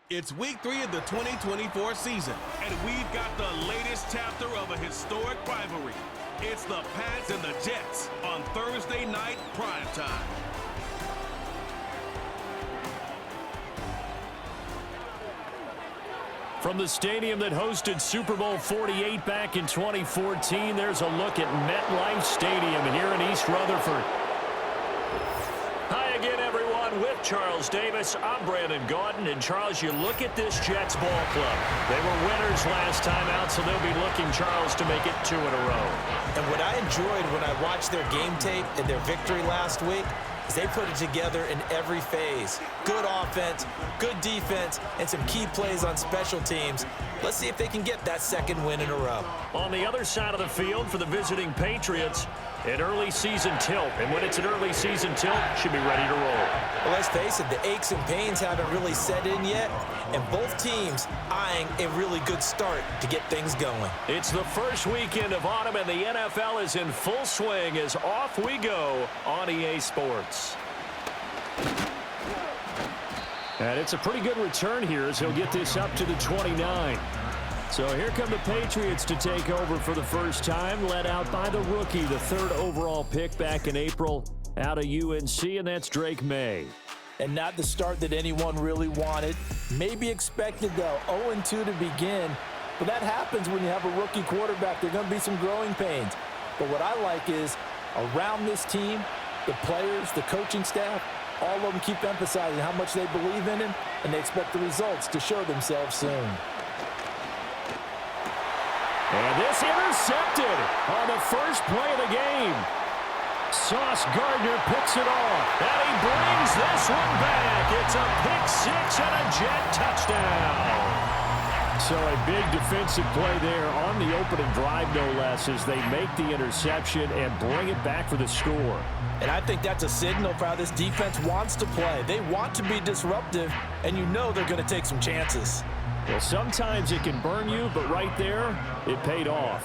It's week 3 of the 2024 season, and we've got the latest chapter of a historic rivalry. It's the Pats and the Jets on Thursday night primetime. From the stadium that hosted Super Bowl 48 back in 2014, there's a look at MetLife Stadium here in East Rutherford. Hi again, everyone. With Charles Davis, I'm Brandon Gaudin. And, Charles, you look at this Jets ball club. They were winners last time out, so they'll be looking, Charles, to make it 2 in a row. And what I enjoyed when I watched their game tape and their victory last week is they put it together in every phase. Good offense, good defense, and some key plays on special teams. Let's see if they can get that second win in a row. On the other side of the field for the visiting Patriots, an early season tilt. And when it's an early season tilt, should be ready to roll. Well, let's face it, the aches and pains haven't really set in yet, and both teams eyeing a really good start to get things going. It's the first weekend of autumn, and the NFL is in full swing as off we go on EA Sports. And it's a pretty good return here as he'll get this up to the 29. So here come the Patriots to take over for the first time, led out by the rookie, the 3rd overall pick back in April out of UNC, and that's Drake May. And not the start that anyone really wanted. Maybe expected, though, 0-2 to begin. But that happens when you have a rookie quarterback. There are going to be some growing pains. But what I like is around this team, the players, the coaching staff, all of them keep emphasizing how much they believe in him, and they expect the results to show themselves soon. And this intercepted on the first play of the game. Sauce Gardner picks it off, and he brings this one back. It's a pick 6 and a Jet touchdown. So a big defensive play there on the opening drive, no less, as they make the interception and bring it back for the score. And I think that's a signal for how this defense wants to play. They want to be disruptive, and you know they're going to take some chances. Well, sometimes it can burn you, but right there, it paid off.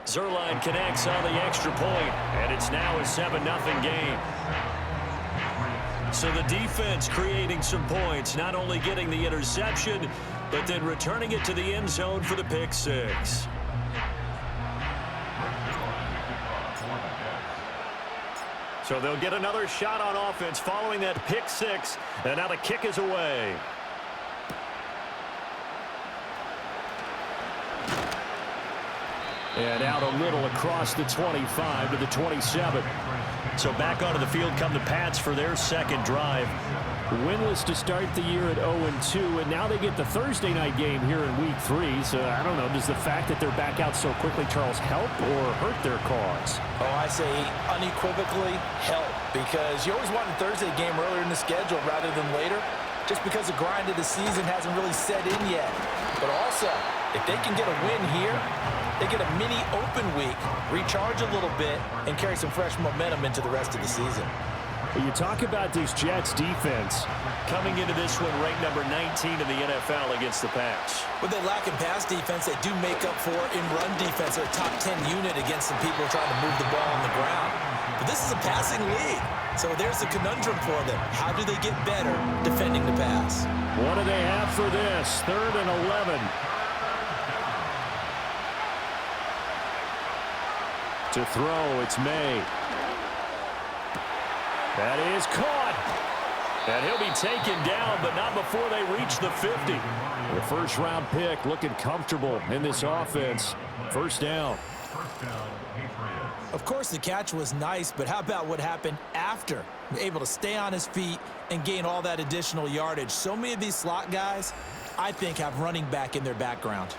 Zerline connects on the extra point, and it's now a 7-0 game. So the defense creating some points, not only getting the interception, but then returning it to the end zone for the pick 6. So they'll get another shot on offense following that pick 6, and now the kick is away. And out a little across the 25 to the 27. So back onto the field come the Pats for their second drive. Winless to start the year at 0-2, and now they get the Thursday night game here in week 3. So I don't know, does the fact that they're back out so quickly, Charles, help or hurt their cause? Oh, I say unequivocally help, because you always want a Thursday game earlier in the schedule rather than later, just because the grind of the season hasn't really set in yet. But also, if they can get a win here, they get a mini open week, recharge a little bit, and carry some fresh momentum into the rest of the season. Well, you talk about this Jets defense coming into this one ranked number 19 in the NFL against the Pats. With they lack in pass defense, they do make up for in run defense. They're a top 10 unit against some people trying to move the ball on the ground. But this is a passing league, so there's a conundrum for them. How do they get better defending the pass? What do they have for this? 3rd and 11. To throw, it's May. That is caught. And he'll be taken down, but not before they reach the 50. The first-round pick looking comfortable in this offense. First down. Of course, the catch was nice, but how about what happened after? Able to stay on his feet and gain all that additional yardage. So many of these slot guys, I think, have running back in their background.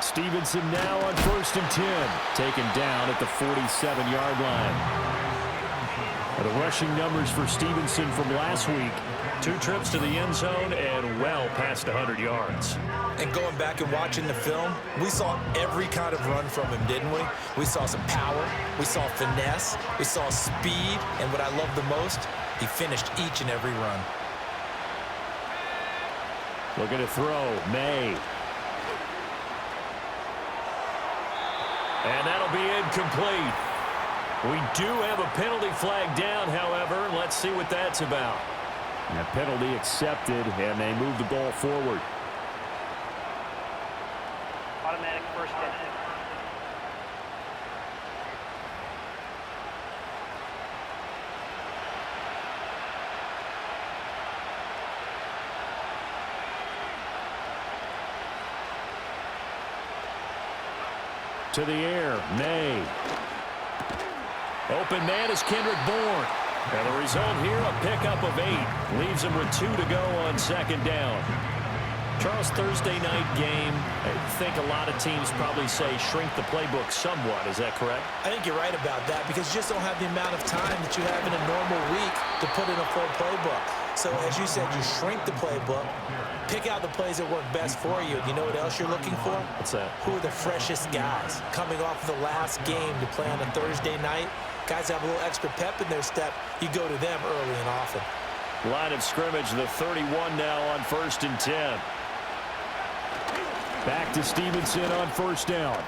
Stevenson now on 1st and 10. Taken down at the 47-yard line. The rushing numbers for Stevenson from last week: 2 trips to the end zone and well past 100 yards. And going back and watching the film, we saw every kind of run from him, didn't we? We saw some power, we saw finesse, we saw speed, and what I love the most, he finished each and every run. Looking to throw, May. And that'll be incomplete. We do have a penalty flag down, however. Let's see what that's about. That penalty accepted, and they move the ball forward. Automatic first down. To the air, May. Open man is Kendrick Bourne. And the result here, a pickup of 8. Leaves him with 2 to go on second down. Charles, Thursday night game, I think a lot of teams probably say shrink the playbook somewhat. Is that correct? I think you're right about that because you just don't have the amount of time that you have in a normal week to put in a full playbook. So as you said, you shrink the playbook, pick out the plays that work best for you. You know what else you're looking for? What's that? Who are the freshest guys coming off the last game to play on a Thursday night? Guys have a little extra pep in their step. You go to them early and often. Line of scrimmage, the 31 now on 1st and 10. Back to Stevenson on first down.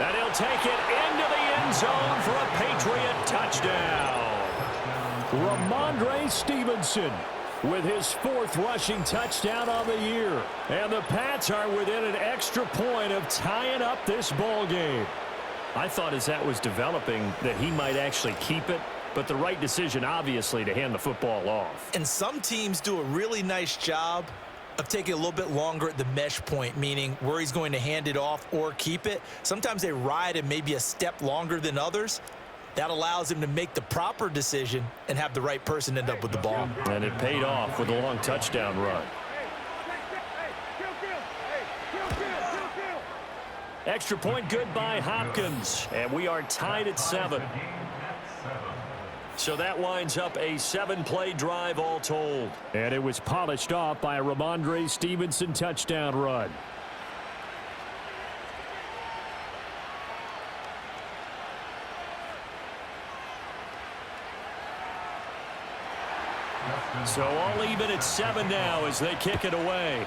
And he'll take it into the end zone for a Patriot touchdown. Ramondre Stevenson with his 4th rushing touchdown on the year. And the Pats are within an extra point of tying up this ball game. I thought as that was developing that he might actually keep it, but the right decision, obviously, to hand the football off. And some teams do a really nice job of taking a little bit longer at the mesh point, meaning where he's going to hand it off or keep it. Sometimes they ride him maybe a step longer than others. That allows him to make the proper decision and have the right person end up with the ball. And it paid off with a long touchdown run. Extra point good by Hopkins. And we are tied at 7. So that winds up a 7-play drive all told. And it was polished off by a Ramondre Stevenson touchdown run. So all even at 7 now as they kick it away.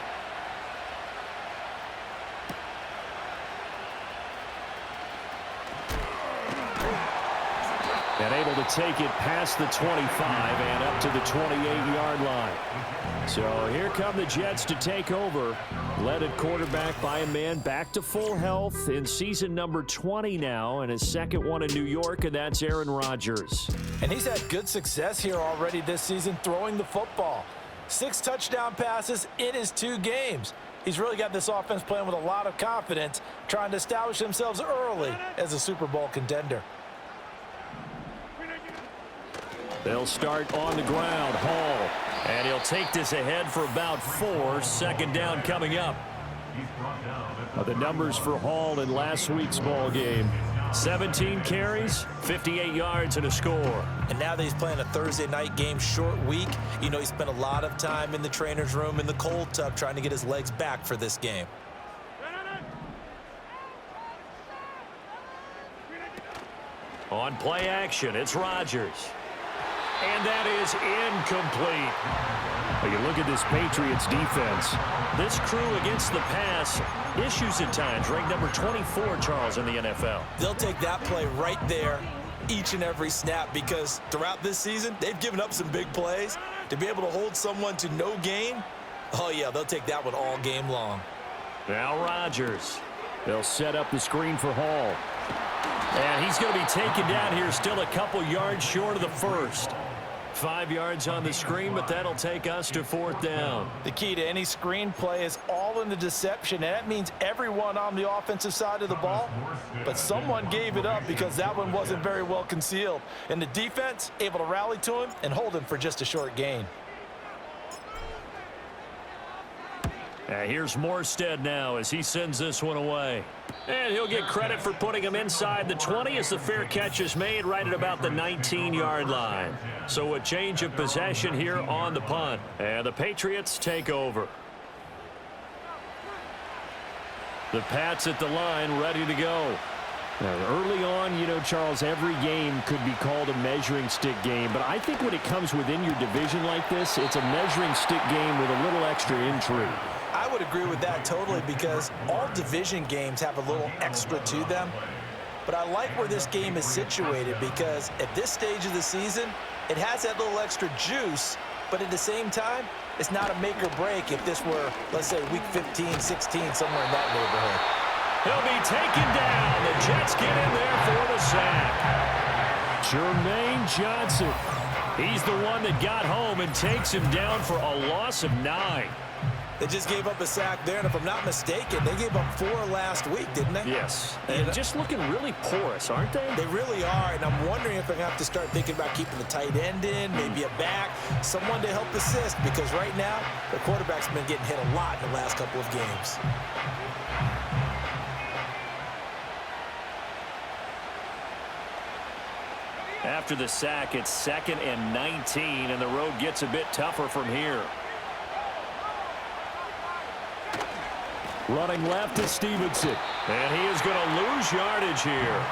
And able to take it past the 25 and up to the 28-yard line. So here come the Jets to take over. Led at quarterback by a man back to full health in season number 20 now, and his 2nd one in New York, and that's Aaron Rodgers. And he's had good success here already this season throwing the football. 6 touchdown passes in his 2 games. He's really got this offense playing with a lot of confidence, trying to establish themselves early as a Super Bowl contender. They'll start on the ground. Hall. And he'll take this ahead for about 4. 2nd down coming up. The numbers for Hall in last week's ball game: 17 carries, 58 yards, and a score. And now that he's playing a Thursday night game, short week, you know he spent a lot of time in the trainer's room in the cold tub trying to get his legs back for this game. On play action, it's Rodgers. And that is incomplete. You look at this Patriots defense. This crew against the pass, issues at times. Ranked number 24, Charles, in the NFL. They'll take that play right there each and every snap because throughout this season, they've given up some big plays. To be able to hold someone to no gain, oh, yeah, they'll take that one all game long. Now Rodgers. They'll set up the screen for Hall. And he's going to be taken down here, still a couple yards short of the 1st. 5 yards on the screen, but that'll take us to 4th down. The key to any screen play is all in the deception, and that means everyone on the offensive side of the ball, but someone gave it up because that one wasn't very well concealed. And the defense able to rally to him and hold him for just a short gain. Here's Morstead now as he sends this one away. And he'll get credit for putting him inside the 20 as the fair catch is made right at about the 19-yard line. So a change of possession here on the punt. And the Patriots take over. The Pats at the line ready to go. Now, early on, you know, Charles, every game could be called a measuring stick game. But I think when it comes within your division like this, it's a measuring stick game with a little extra intrigue. I would agree with that totally because all division games have a little extra to them. But I like where this game is situated because at this stage of the season, it has that little extra juice, but at the same time, it's not a make or break if this were, let's say, week 15, 16, somewhere in that neighborhood. He'll be taken down. The Jets get in there for the sack. Jermaine Johnson. He's the one that got home and takes him down for a loss of 9. They just gave up a sack there, and if I'm not mistaken, they gave up 4 last week, didn't they? Yes. And just looking really porous, aren't they? They really are, and I'm wondering if they're going to have to start thinking about keeping the tight end in, maybe a back, someone to help assist, because right now, the quarterback's been getting hit a lot in the last couple of games. After the sack, it's 2nd and 19, and the road gets a bit tougher from here. Running left is Stevenson. And he is going to lose yardage here.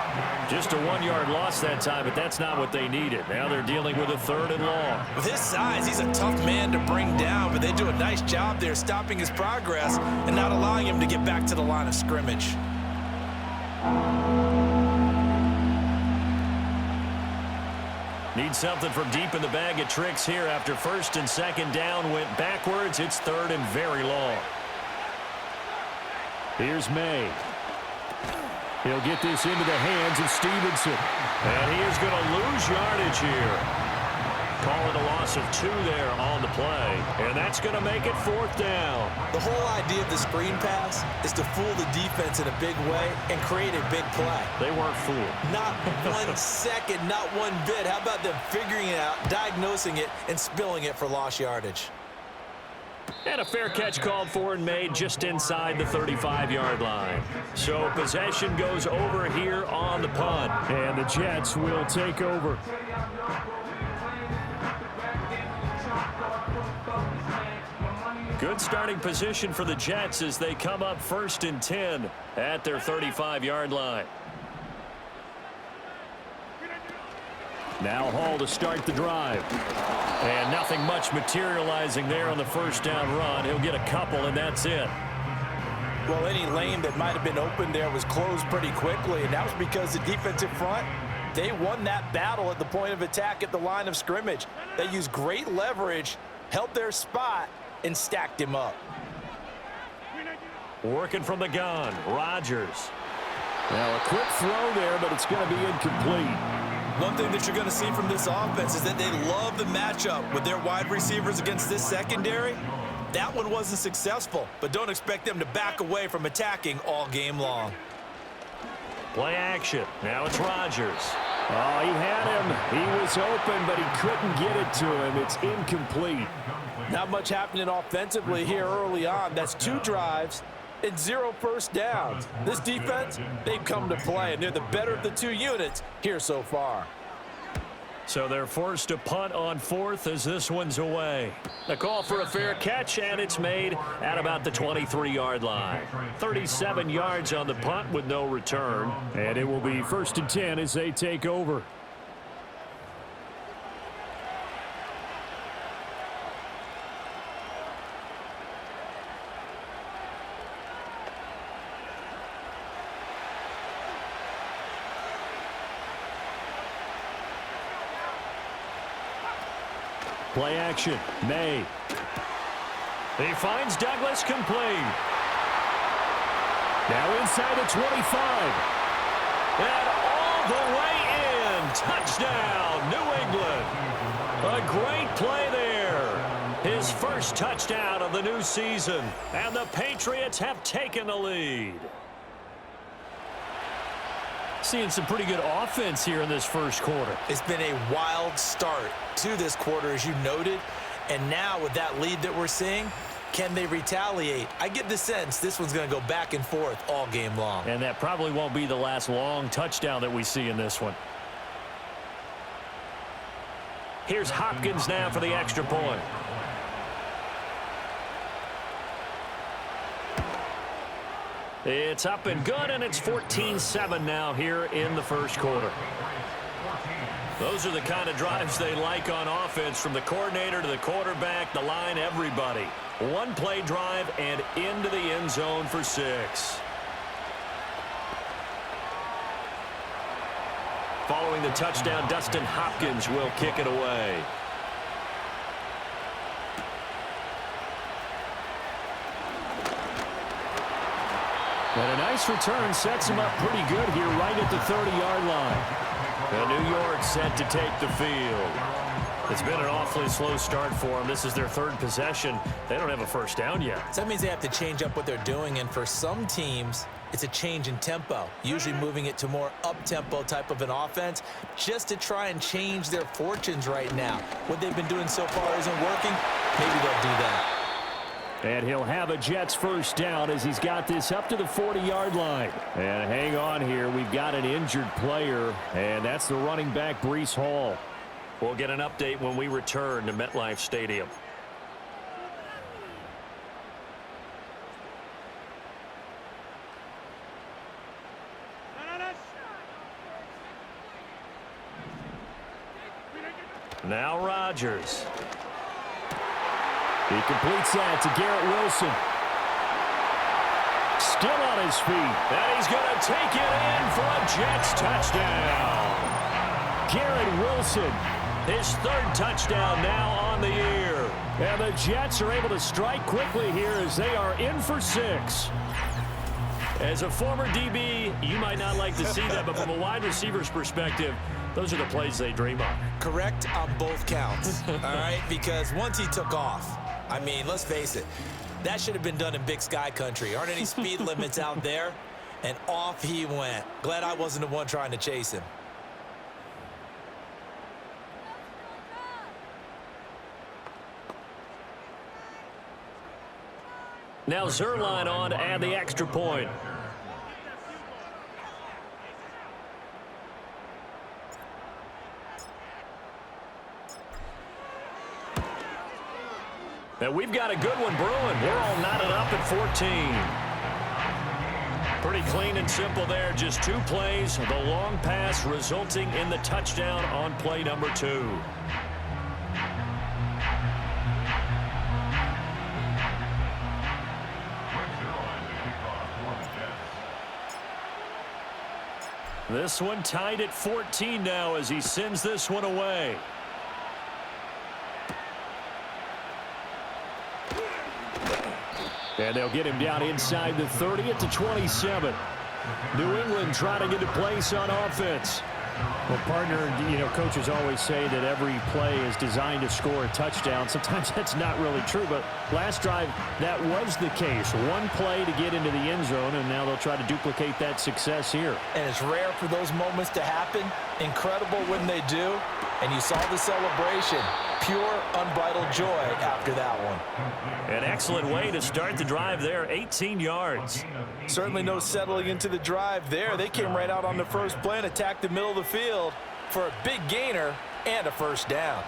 Just a 1-yard loss that time, but that's not what they needed. Now they're dealing with a 3rd and long. With his size, he's a tough man to bring down, but they do a nice job there stopping his progress and not allowing him to get back to the line of scrimmage. Need something from deep in the bag of tricks here after 1st and 2nd down went backwards. It's 3rd and very long. Here's May. He'll get this into the hands of Stevenson. And he is going to lose yardage here. Call it a loss of 2 there on the play. And that's going to make it 4th down. The whole idea of the screen pass is to fool the defense in a big way and create a big play. They weren't fooled. Not 1 second, not 1 bit. How about them figuring it out, diagnosing it, and spilling it for lost yardage? And a fair catch called for and made just inside the 35-yard line. So possession goes over here on the punt. And the Jets will take over. Good starting position for the Jets as they come up 1st and 10 at their 35-yard line. Now Hall to start the drive. And nothing much materializing there on the 1st down run. He'll get a couple, and that's it. Well, any lane that might have been open there was closed pretty quickly, and that was because the defensive front, they won that battle at the point of attack at the line of scrimmage. They used great leverage, held their spot, and stacked him up. Working from the gun, Rodgers. Now a quick throw there, but it's going to be incomplete. One thing that you're going to see from this offense is that they love the matchup with their wide receivers against this secondary. That one wasn't successful, but don't expect them to back away from attacking all game long. Play action. Now it's Rodgers. Oh, he had him. He was open, but he couldn't get it to him. It's incomplete. Not much happening offensively here early on. That's 2 drives and 0 first downs. This defense, they've come to play, and they're the better of the 2 units here so far. So they're forced to punt on 4th as this one's away. The call for a fair catch, and it's made at about the 23-yard line. 37 yards on the punt with no return. And it will be 1st and 10 as they take over. Play action. May. He finds Douglas complete. Now inside the 25. And all the way in. Touchdown, New England. A great play there. His first touchdown of the new season. And the Patriots have taken the lead. Seeing some pretty good offense here in this first quarter. It's been a wild start to this quarter, as you noted. And now with that lead that we're seeing, Can they retaliate? I get the sense this one's going to go back and forth all game long. And that probably won't be the last long touchdown that we see in this one. Here's Hopkins now for the extra point. It's up and good, and it's 14-7 now here in the first quarter. Those are the kind of drives they like on offense, from the coordinator to the quarterback, the line, everybody. One-play drive and into the end zone for 6. Following the touchdown, Dustin Hopkins will kick it away. And a nice return sets him up pretty good here right at the 30-yard line. And New York set to take the field. It's been an awfully slow start for them. This is their 3rd possession. They don't have a first down yet. So that means they have to change up what they're doing, and for some teams, it's a change in tempo, usually moving it to more up-tempo type of an offense just to try and change their fortunes right now. What they've been doing so far isn't working. Maybe they'll do that. And he'll have a Jets first down as he's got this up to the 40-yard line. And hang on here. We've got an injured player, and that's the running back, Breece Hall. We'll get an update when we return to MetLife Stadium. Now Rodgers. He completes that to Garrett Wilson. Still on his feet. And he's going to take it in for a Jets touchdown. Garrett Wilson, his 3rd touchdown now on the year. And the Jets are able to strike quickly here as they are in for 6. As a former DB, you might not like to see that, but from a wide receiver's perspective, those are the plays they dream of. Correct on both counts, all right? Because once he took off, I mean, let's face it, that should have been done in Big Sky country. Aren't any speed limits out there? And off he went. Glad I wasn't the one trying to chase him. Now Zerline on to add the extra point. And we've got a good one brewing. We're all knotted up at 14. Pretty clean and simple there. Just 2 plays. The long pass resulting in the touchdown on play number 2. This one tied at 14 now as he sends this one away. And they'll get him down inside the 30 at the 27. New England trying to get a place on offense. Well, partner, you know, coaches always say that every play is designed to score a touchdown. Sometimes that's not really true, but last drive, that was the case. One play to get into the end zone, and now they'll try to duplicate that success here. And it's rare for those moments to happen. Incredible when they do. And you saw the celebration. Pure, unbridled joy after that one. An excellent way to start the drive there, 18 yards. Certainly no settling into the drive there. They came right out on the first play and attacked the middle of the field for a big gainer and a first down.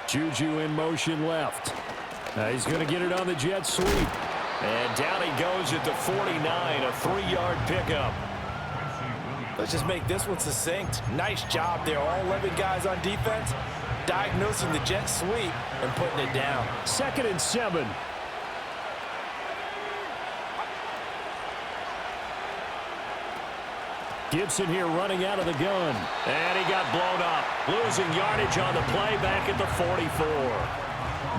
Juju in motion left. He's going to get it on the jet sweep. And down he goes at the 49, a 3-yard pickup. Let's just make this one succinct. Nice job there. All 11 guys on defense diagnosing the jet sweep and putting it down. 2nd and 7. Gibson here running out of the gun. And he got blown up. Losing yardage on the play back at the 44.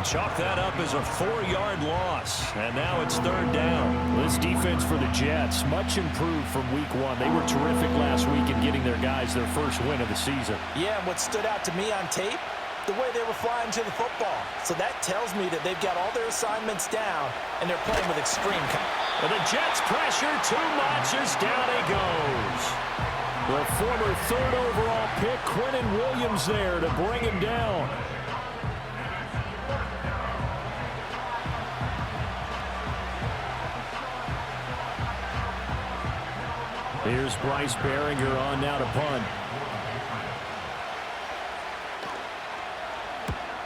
Chalk that up as a 4-yard loss. And now it's 3rd down. This defense for the Jets, much improved from week 1. They were terrific last week in getting their guys their first win of the season. Yeah, and what stood out to me on tape, the way they were flying to the football. So that tells me that they've got all their assignments down, and they're playing with extreme confidence. And the Jets pressure too much as down he goes. The former 3rd overall pick, Quinnen Williams there to bring him down. Here's Bryce Behringer on now to punt.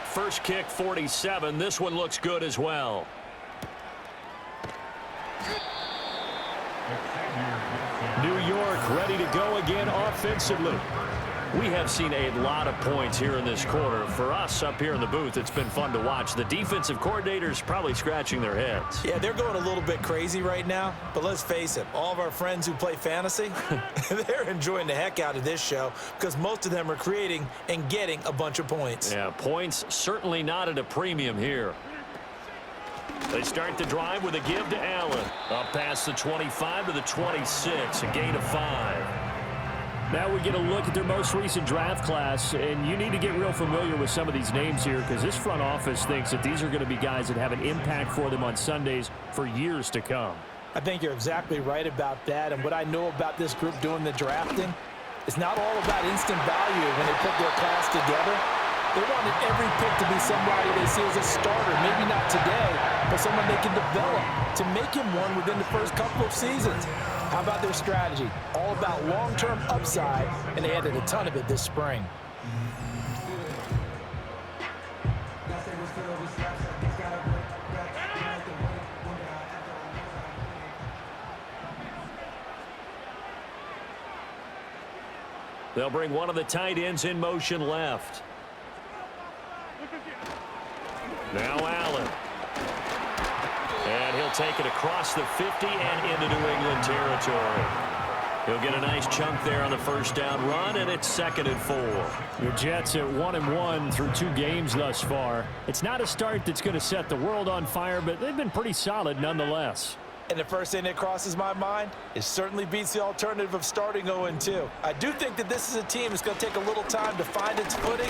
First kick, 47. This one looks good as well. New York ready to go again offensively. We have seen a lot of points here in this quarter. For us up here in the booth, it's been fun to watch. The defensive coordinators probably scratching their heads. Yeah, they're going a little bit crazy right now, but let's face it, all of our friends who play fantasy, they're enjoying the heck out of this show because most of them are creating and getting a bunch of points. Yeah, points certainly not at a premium here. They start the drive with a give to Allen. Up past the 25 to the 26, a gain of 5. Now we get a look at their most recent draft class, and you need to get real familiar with some of these names here because this front office thinks that these are going to be guys that have an impact for them on Sundays for years to come. I think you're exactly right about that, and what I know about this group doing the drafting, it's not all about instant value when they put their class together. They wanted every pick to be somebody they see as a starter, maybe not today, but someone they can develop to make him one within the first couple of seasons. How about their strategy? All about long-term upside, and they added a ton of it this spring. They'll bring one of the tight ends in motion left. Now Allen. And he'll take it across the 50 and into New England territory. He'll get a nice chunk there on the first down run, and it's 2nd and 4. The Jets at 1-1 through 2 games thus far. It's not a start that's going to set the world on fire, but they've been pretty solid nonetheless. And the first thing that crosses my mind, it certainly beats the alternative of starting 0-2. I do think that this is a team that's going to take a little time to find its footing.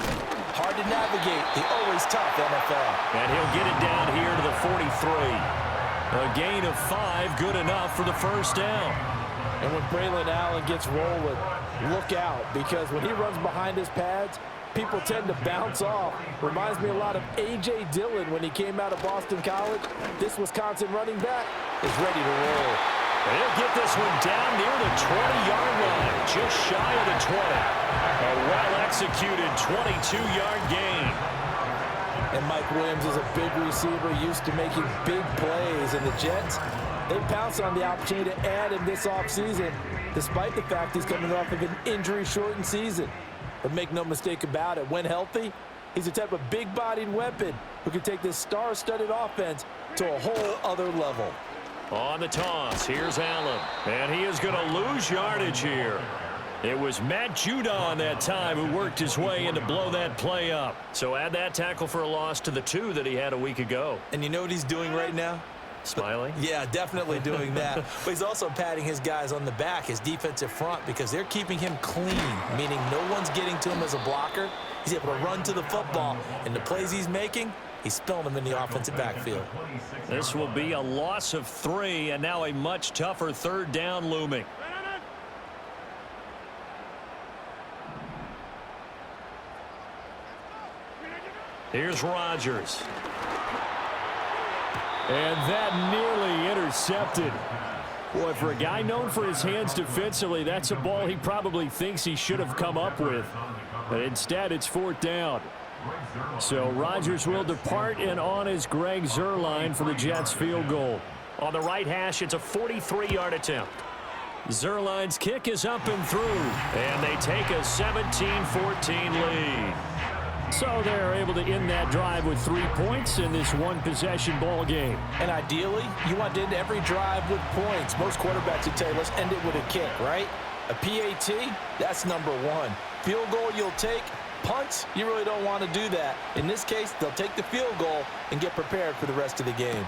Hard to navigate the always tough NFL. And he'll get it down here to the 43. A gain of 5, good enough for the first down. And when Braylon Allen gets rolling, look out, because when he runs behind his pads, people tend to bounce off. Reminds me a lot of A.J. Dillon when he came out of Boston College. This Wisconsin running back is ready to roll. And he'll get this one down near the 20-yard line, just shy of the 20. A well-executed 22-yard gain. And Mike Williams is a big receiver used to making big plays. And the Jets, they pounced on the opportunity to add him this offseason, despite the fact he's coming off of an injury-shortened season. But make no mistake about it, when healthy, he's a type of big-bodied weapon who can take this star-studded offense to a whole other level. On the toss, here's Allen. And he is going to lose yardage here. It was Matt Judon that time who worked his way in to blow that play up. So add that tackle for a loss to the 2 that he had a week ago. And you know what he's doing right now? Smiling? Yeah, definitely doing that. But he's also patting his guys on the back, his defensive front, because they're keeping him clean, meaning no one's getting to him as a blocker. He's able to run to the football, and the plays he's making, he's spilling them in the offensive backfield. This will be a loss of 3, and now a much tougher 3rd down looming. Here's Rodgers. And that nearly intercepted. Boy, for a guy known for his hands defensively, that's a ball he probably thinks he should have come up with. But instead, it's 4th down. So Rodgers will depart, and on is Greg Zuerlein for the Jets field goal. On the right hash, it's a 43-yard attempt. Zuerlein's kick is up and through, and they take a 17-14 lead. So they're able to end that drive with 3 points in this one-possession ball game. And ideally, you want to end every drive with points. Most quarterbacks would tell you, let's end it with a kick, right? A PAT, that's number 1. Field goal you'll take. Punts, you really don't want to do that. In this case, they'll take the field goal and get prepared for the rest of the game.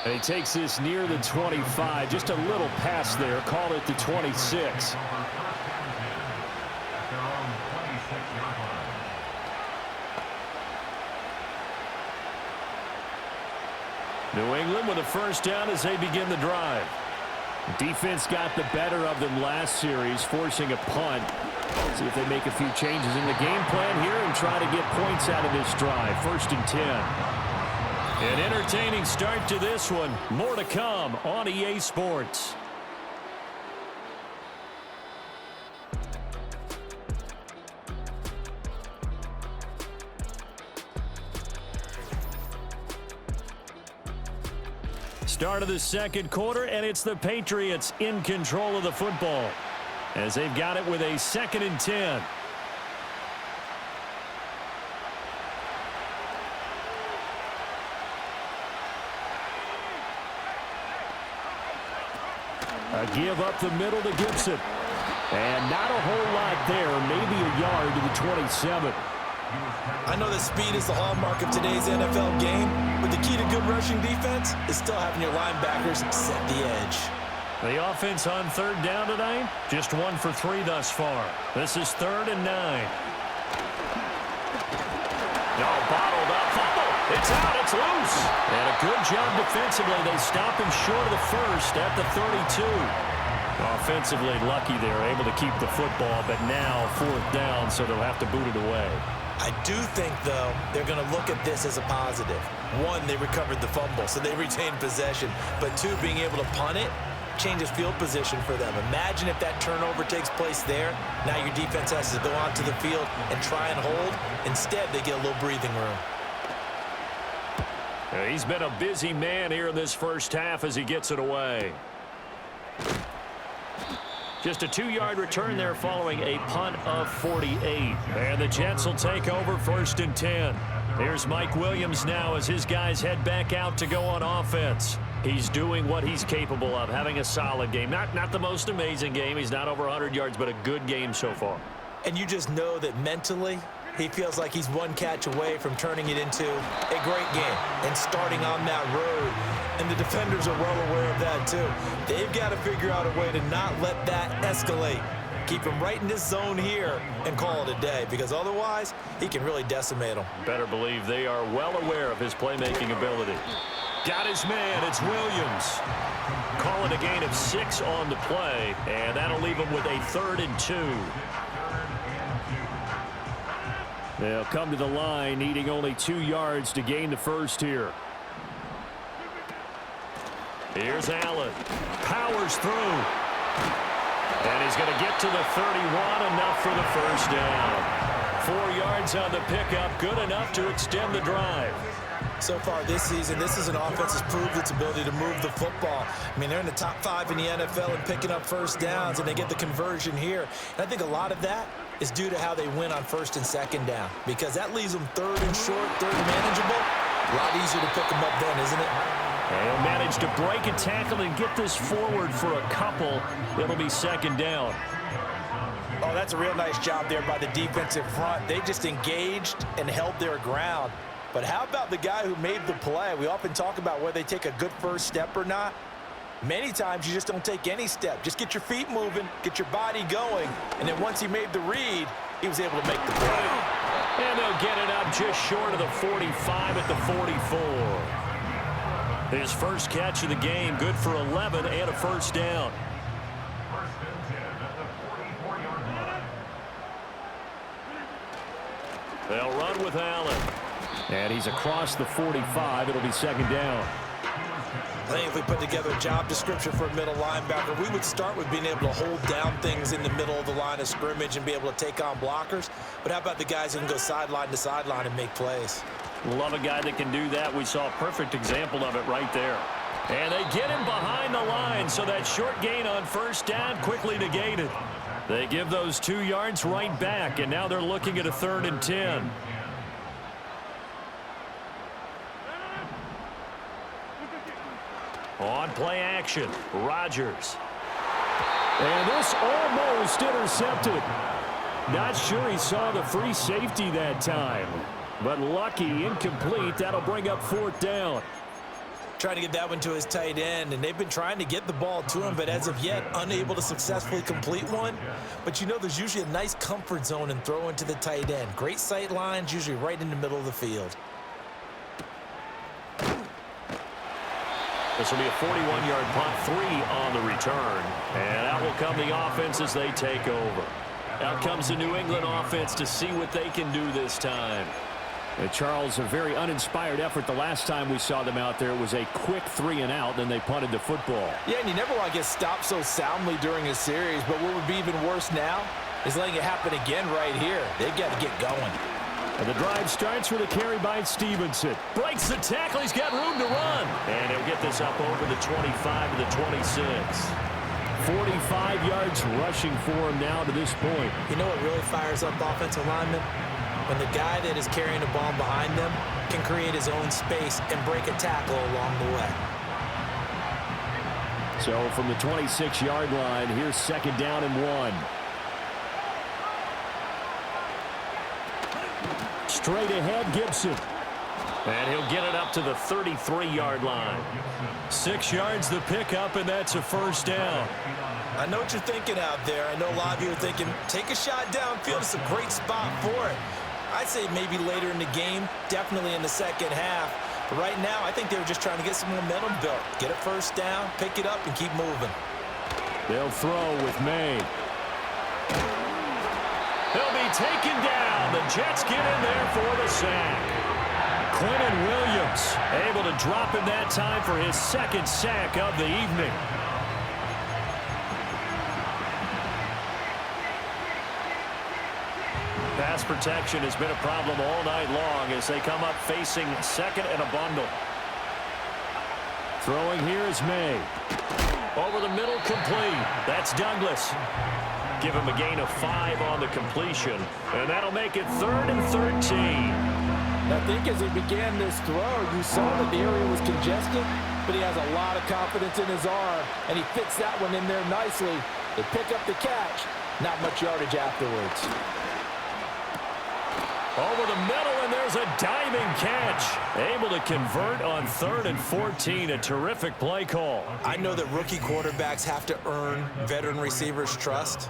And he takes this near the 25. Just a little pass there. Call it the 26. New England with a first down as they begin the drive. Defense got the better of them last series, forcing a punt. See if they make a few changes in the game plan here and try to get points out of this drive. 1st and 10. An entertaining start to this one. More to come on EA Sports. Start of the second quarter, and it's the Patriots in control of the football as they've got it with a 2nd and 10. A give up the middle to Gibson. And not a whole lot there, maybe a yard to the 27. I know that speed is the hallmark of today's NFL game, but the key to good rushing defense is still having your linebackers set the edge. The offense on 3rd down tonight, just 1 for 3 thus far. This is 3rd and 9. No, bottled up. It's out. It's loose. And a good job defensively. They stop him short of the first at the 32. Offensively lucky they're able to keep the football, but now 4th down, so they'll have to boot it away. I do think, though, they're going to look at this as a positive. 1, they recovered the fumble, so they retained possession. But 2, being able to punt it changes field position for them. Imagine if that turnover takes place there. Now your defense has to go onto the field and try and hold. Instead, they get a little breathing room. He's been a busy man here in this first half as he gets it away. Just a 2-yard return there following a punt of 48. And the Jets will take over 1st and 10. Here's Mike Williams now as his guys head back out to go on offense. He's doing what he's capable of, having a solid game. Not the most amazing game. He's not over 100 yards, but a good game so far. And you just know that mentally, he feels like he's 1 catch away from turning it into a great game and starting on that road. And the defenders are well aware of that, too. They've got to figure out a way to not let that escalate. Keep him right in this zone here and call it a day, because otherwise, he can really decimate them. Better believe they are well aware of his playmaking ability. Got his man. It's Williams. Calling a gain of 6 on the play, and that'll leave him with a 3rd and 2. They'll come to the line, needing only 2 yards to gain the first here. Here's Allen. Powers through. And he's going to get to the 31, enough for the first down. 4 yards on the pickup, good enough to extend the drive. So far this season, this is an offense that's proved its ability to move the football. I mean, they're in the top 5 in the NFL in picking up first downs, and they get the conversion here. And I think a lot of that is due to how they win on 1st and 2nd down, because that leaves them 3rd and short, 3rd and manageable. A lot easier to pick them up then, isn't it? They'll manage to break a tackle and get this forward for a couple. It'll be 2nd down. Oh, that's a real nice job there by the defensive front. They just engaged and held their ground. But how about the guy who made the play? We often talk about whether they take a good first step or not. Many times you just don't take any step. Just get your feet moving, get your body going, and then once he made the read, he was able to make the play. And they'll get it up just short of the 45 at the 44. His first catch of the game, good for 11 and a first down. They'll run with Allen. And he's across the 45. It'll be 2nd down. I think if we put together a job description for a middle linebacker, we would start with being able to hold down things in the middle of the line of scrimmage and be able to take on blockers. But how about the guys who can go sideline to sideline and make plays? Love a guy that can do that. We saw a perfect example of it right there. And they get him behind the line, so that short gain on first down quickly negated. They give those 2 yards right back, and now they're looking at a 3rd and 10. On play action, Rodgers. And this almost intercepted. Not sure he saw the free safety that time. But lucky, incomplete. That'll bring up 4th down. Trying to get that one to his tight end, and they've been trying to get the ball to him, but as of yet, unable to successfully complete one. But you know, there's usually a nice comfort zone in throwing to the tight end. Great sight lines, usually right in the middle of the field. This will be a 41-yard punt, 3 on the return. And out will come the offense as they take over. Out comes the New England offense to see what they can do this time. Charles, a very uninspired effort the last time we saw them out there. It was a quick 3-and-out, then they punted the football. Yeah, and you never want to get stopped so soundly during a series, but what would be even worse now is letting it happen again right here. They've got to get going. And the drive starts with a carry by Stevenson. Breaks the tackle. He's got room to run. And he'll get this up over the 25 to the 26. 45 yards rushing for him now to this point. You know what really fires up offensive linemen? When the guy that is carrying the ball behind them can create his own space and break a tackle along the way. So from the 26-yard line, here's 2nd down and 1. Straight ahead, Gibson. And he'll get it up to the 33-yard line. 6 yards the pickup, and that's a 1st down. I know what you're thinking out there. I know a lot of you are thinking, take a shot downfield. It's a great spot for it. I'd say maybe later in the game, definitely in the second half. But right now, I think they were just trying to get some momentum built. Get a 1st down, pick it up, and keep moving. They'll throw with May. He'll be taken down. The Jets get in there for the sack. Quentin Williams able to drop in that time for his 2nd sack of the evening. Pass protection has been a problem all night long as they come up facing 2nd and a bundle. Throwing here is May. Over the middle, complete. That's Douglas. Give him a gain of 5 on the completion, and that'll make it 3rd and 13. I think as he began this throw, you saw that the area was congested, but he has a lot of confidence in his arm, and he fits that one in there nicely. They pick up the catch. Not much yardage afterwards. Over the middle, and there's a diving catch. Able to convert on 3rd and 14. A terrific play call. I know that rookie quarterbacks have to earn veteran receivers' trust.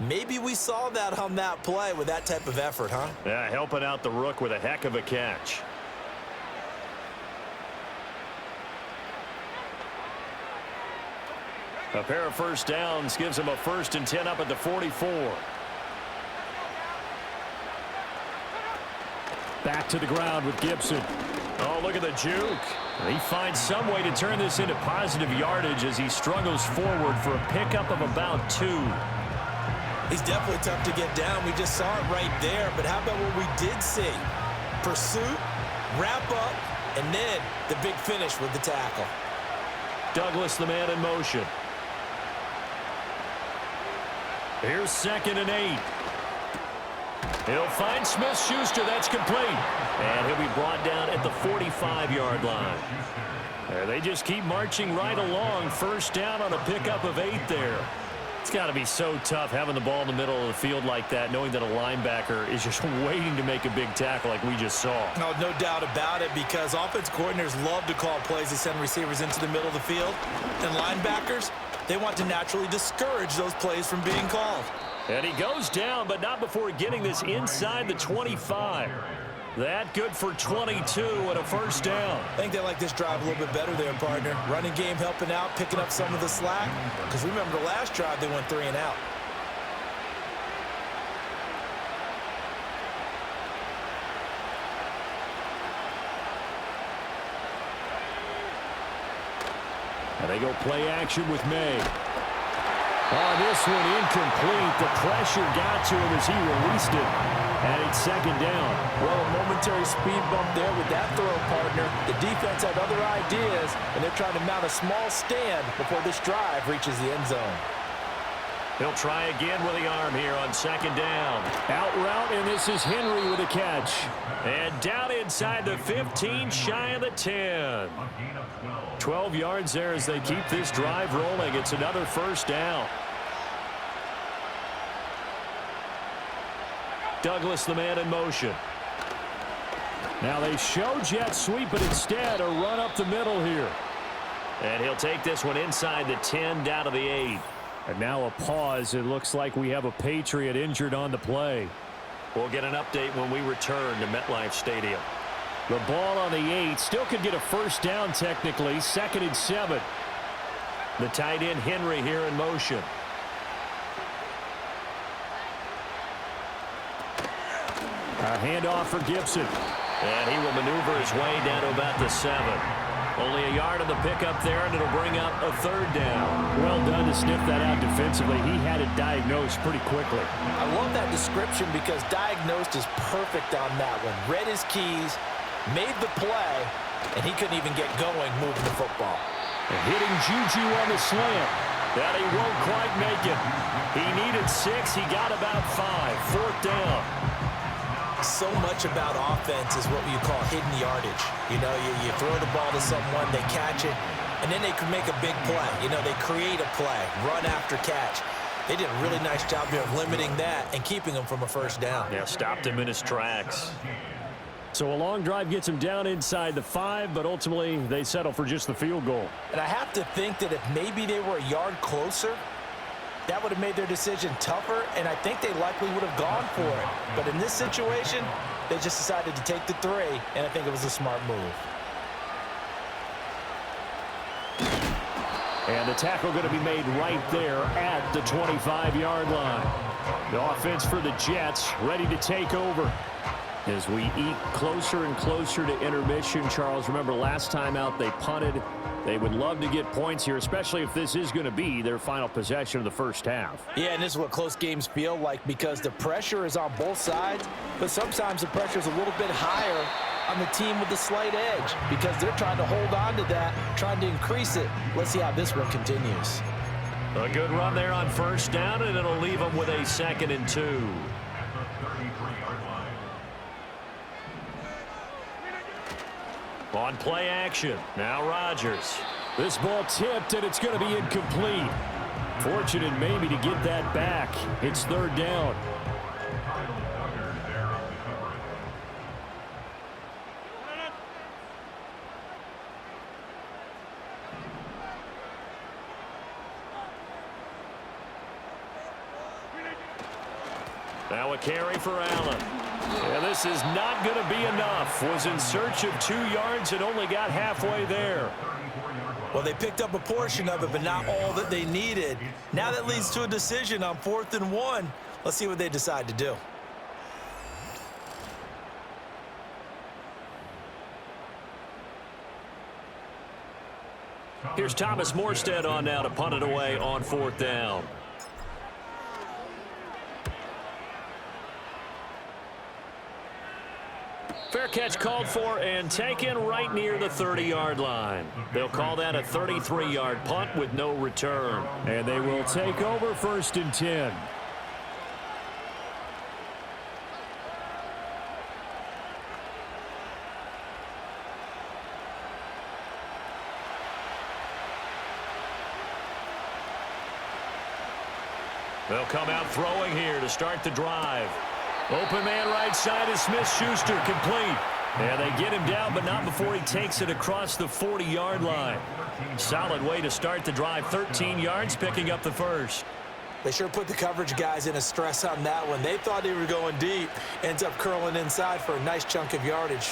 Maybe we saw that on that play with that type of effort, huh? Yeah, helping out the rook with a heck of a catch. A pair of 1st downs gives him a 1st and 10 up at the 44. Back to the ground with Gibson. Oh, look at the juke. He finds some way to turn this into positive yardage as he struggles forward for a pickup of about 2. He's definitely tough to get down. We just saw it right there. But how about what we did see? Pursuit, wrap up, and then the big finish with the tackle. Douglas, the man in motion. Here's 2nd and 8. He'll find Smith-Schuster. That's complete. And he'll be brought down at the 45-yard line. They just keep marching right along. 1st down on a pickup of 8 there. It's got to be so tough having the ball in the middle of the field like that, knowing that a linebacker is just waiting to make a big tackle like we just saw. No doubt about it, because offense coordinators love to call plays to send receivers into the middle of the field. And linebackers, they want to naturally discourage those plays from being called. And he goes down, but not before getting this inside the 25. That good for 22 and a 1st down. I think they like this drive a little bit better there, partner. Running game helping out, picking up some of the slack. Because remember the last drive, they went 3 and out. And they go play action with May. On this one, incomplete. The pressure got to him as he released it. And it's 2nd down. Well, a momentary speed bump there with that throw, partner. The defense had other ideas, and they're trying to mount a small stand before this drive reaches the end zone. He'll try again with the arm here on 2nd down. Out route, and this is Henry with a catch. And down inside the 15, shy of the 10. 12 yards there as they keep this drive rolling. It's another 1st down. Douglas, the man in motion. Now they show jet sweep, but instead a run up the middle here. And he'll take this one inside the 10, down to the 8. And now a pause. It looks like we have a Patriot injured on the play. We'll get an update when we return to MetLife Stadium. The ball on the 8. Still could get a 1st down technically. 2nd and 7. The tight end Henry here in motion. A handoff for Gibson. And he will maneuver his way down to about the 7. Only a yard on the pickup there, and it'll bring up a 3rd down. Well done to sniff that out defensively. He had it diagnosed pretty quickly. I love that description because diagnosed is perfect on that one. Read his keys, made the play, and he couldn't even get going moving the football. And hitting Juju on the slant. That he won't quite make it. He needed 6. He got about 5. 4th down. So much about offense is what you call hidden yardage. You know, you throw the ball to someone, they catch it, and then they can make a big play. You know, they create a play, run after catch. They did a really nice job here of limiting that and keeping him from a 1st down. Yeah, stopped him in his tracks. So a long drive gets him down inside the 5, but ultimately they settle for just the field goal. And I have to think that if maybe they were a yard closer, that would have made their decision tougher, and I think they likely would have gone for it. But in this situation, they just decided to take the 3, and I think it was a smart move. And the tackle going to be made right there at the 25-yard line. The offense for the Jets ready to take over. As we eat closer and closer to intermission, Charles, remember last time out they punted. They would love to get points here, especially if this is going to be their final possession of the first half. Yeah, and this is what close games feel like because the pressure is on both sides, but sometimes the pressure is a little bit higher on the team with the slight edge because they're trying to hold on to that, trying to increase it. Let's see how this one continues. A good run there on 1st down, and it'll leave them with a 2nd and 2. On play action, now Rodgers. This ball tipped, and it's going to be incomplete. Fortunate maybe to get that back. It's 3rd down. Now a carry for Allen. Yeah, this is not going to be enough. Was in search of 2 yards and only got halfway there. Well, they picked up a portion of it, but not all that they needed. Now that leads to a decision on 4th and 1. Let's see what they decide to do. Here's Thomas Morstead on now to punt it away on 4th down. Fair catch called for and taken right near the 30-yard line. They'll call that a 33-yard punt with no return. And they will take over 1st and 10. They'll come out throwing here to start the drive. Open man right side is Smith-Schuster, complete. And they get him down, but not before he takes it across the 40-yard line. Solid way to start the drive. 13 yards, picking up the 1st. They sure put the coverage guys in a stress on that one. They thought they were going deep. Ends up curling inside for a nice chunk of yardage.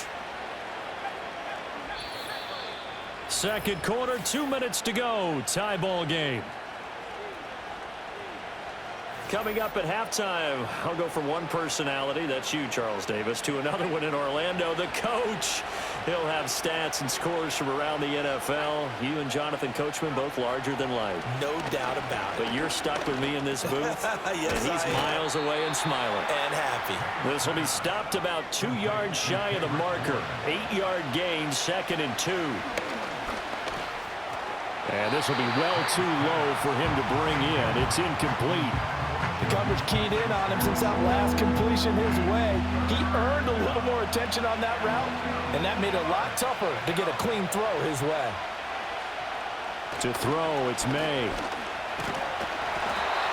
2nd quarter, 2 minutes to go. Tie ball game. Coming up at halftime, I'll go from one personality, that's you, Charles Davis, to another one in Orlando, the coach. He'll have stats and scores from around the NFL. You and Jonathan Coachman, both larger than life. No doubt about it. But you're stuck with me in this booth, yes, and he's miles away and smiling. And happy. This will be stopped about 2 yards shy of the marker. 8-yard gain, 2nd and 2. And this will be well too low for him to bring in. It's incomplete. The coverage keyed in on him since that last completion his way. He earned a little more attention on that route, and that made it a lot tougher to get a clean throw his way. To throw, it's May.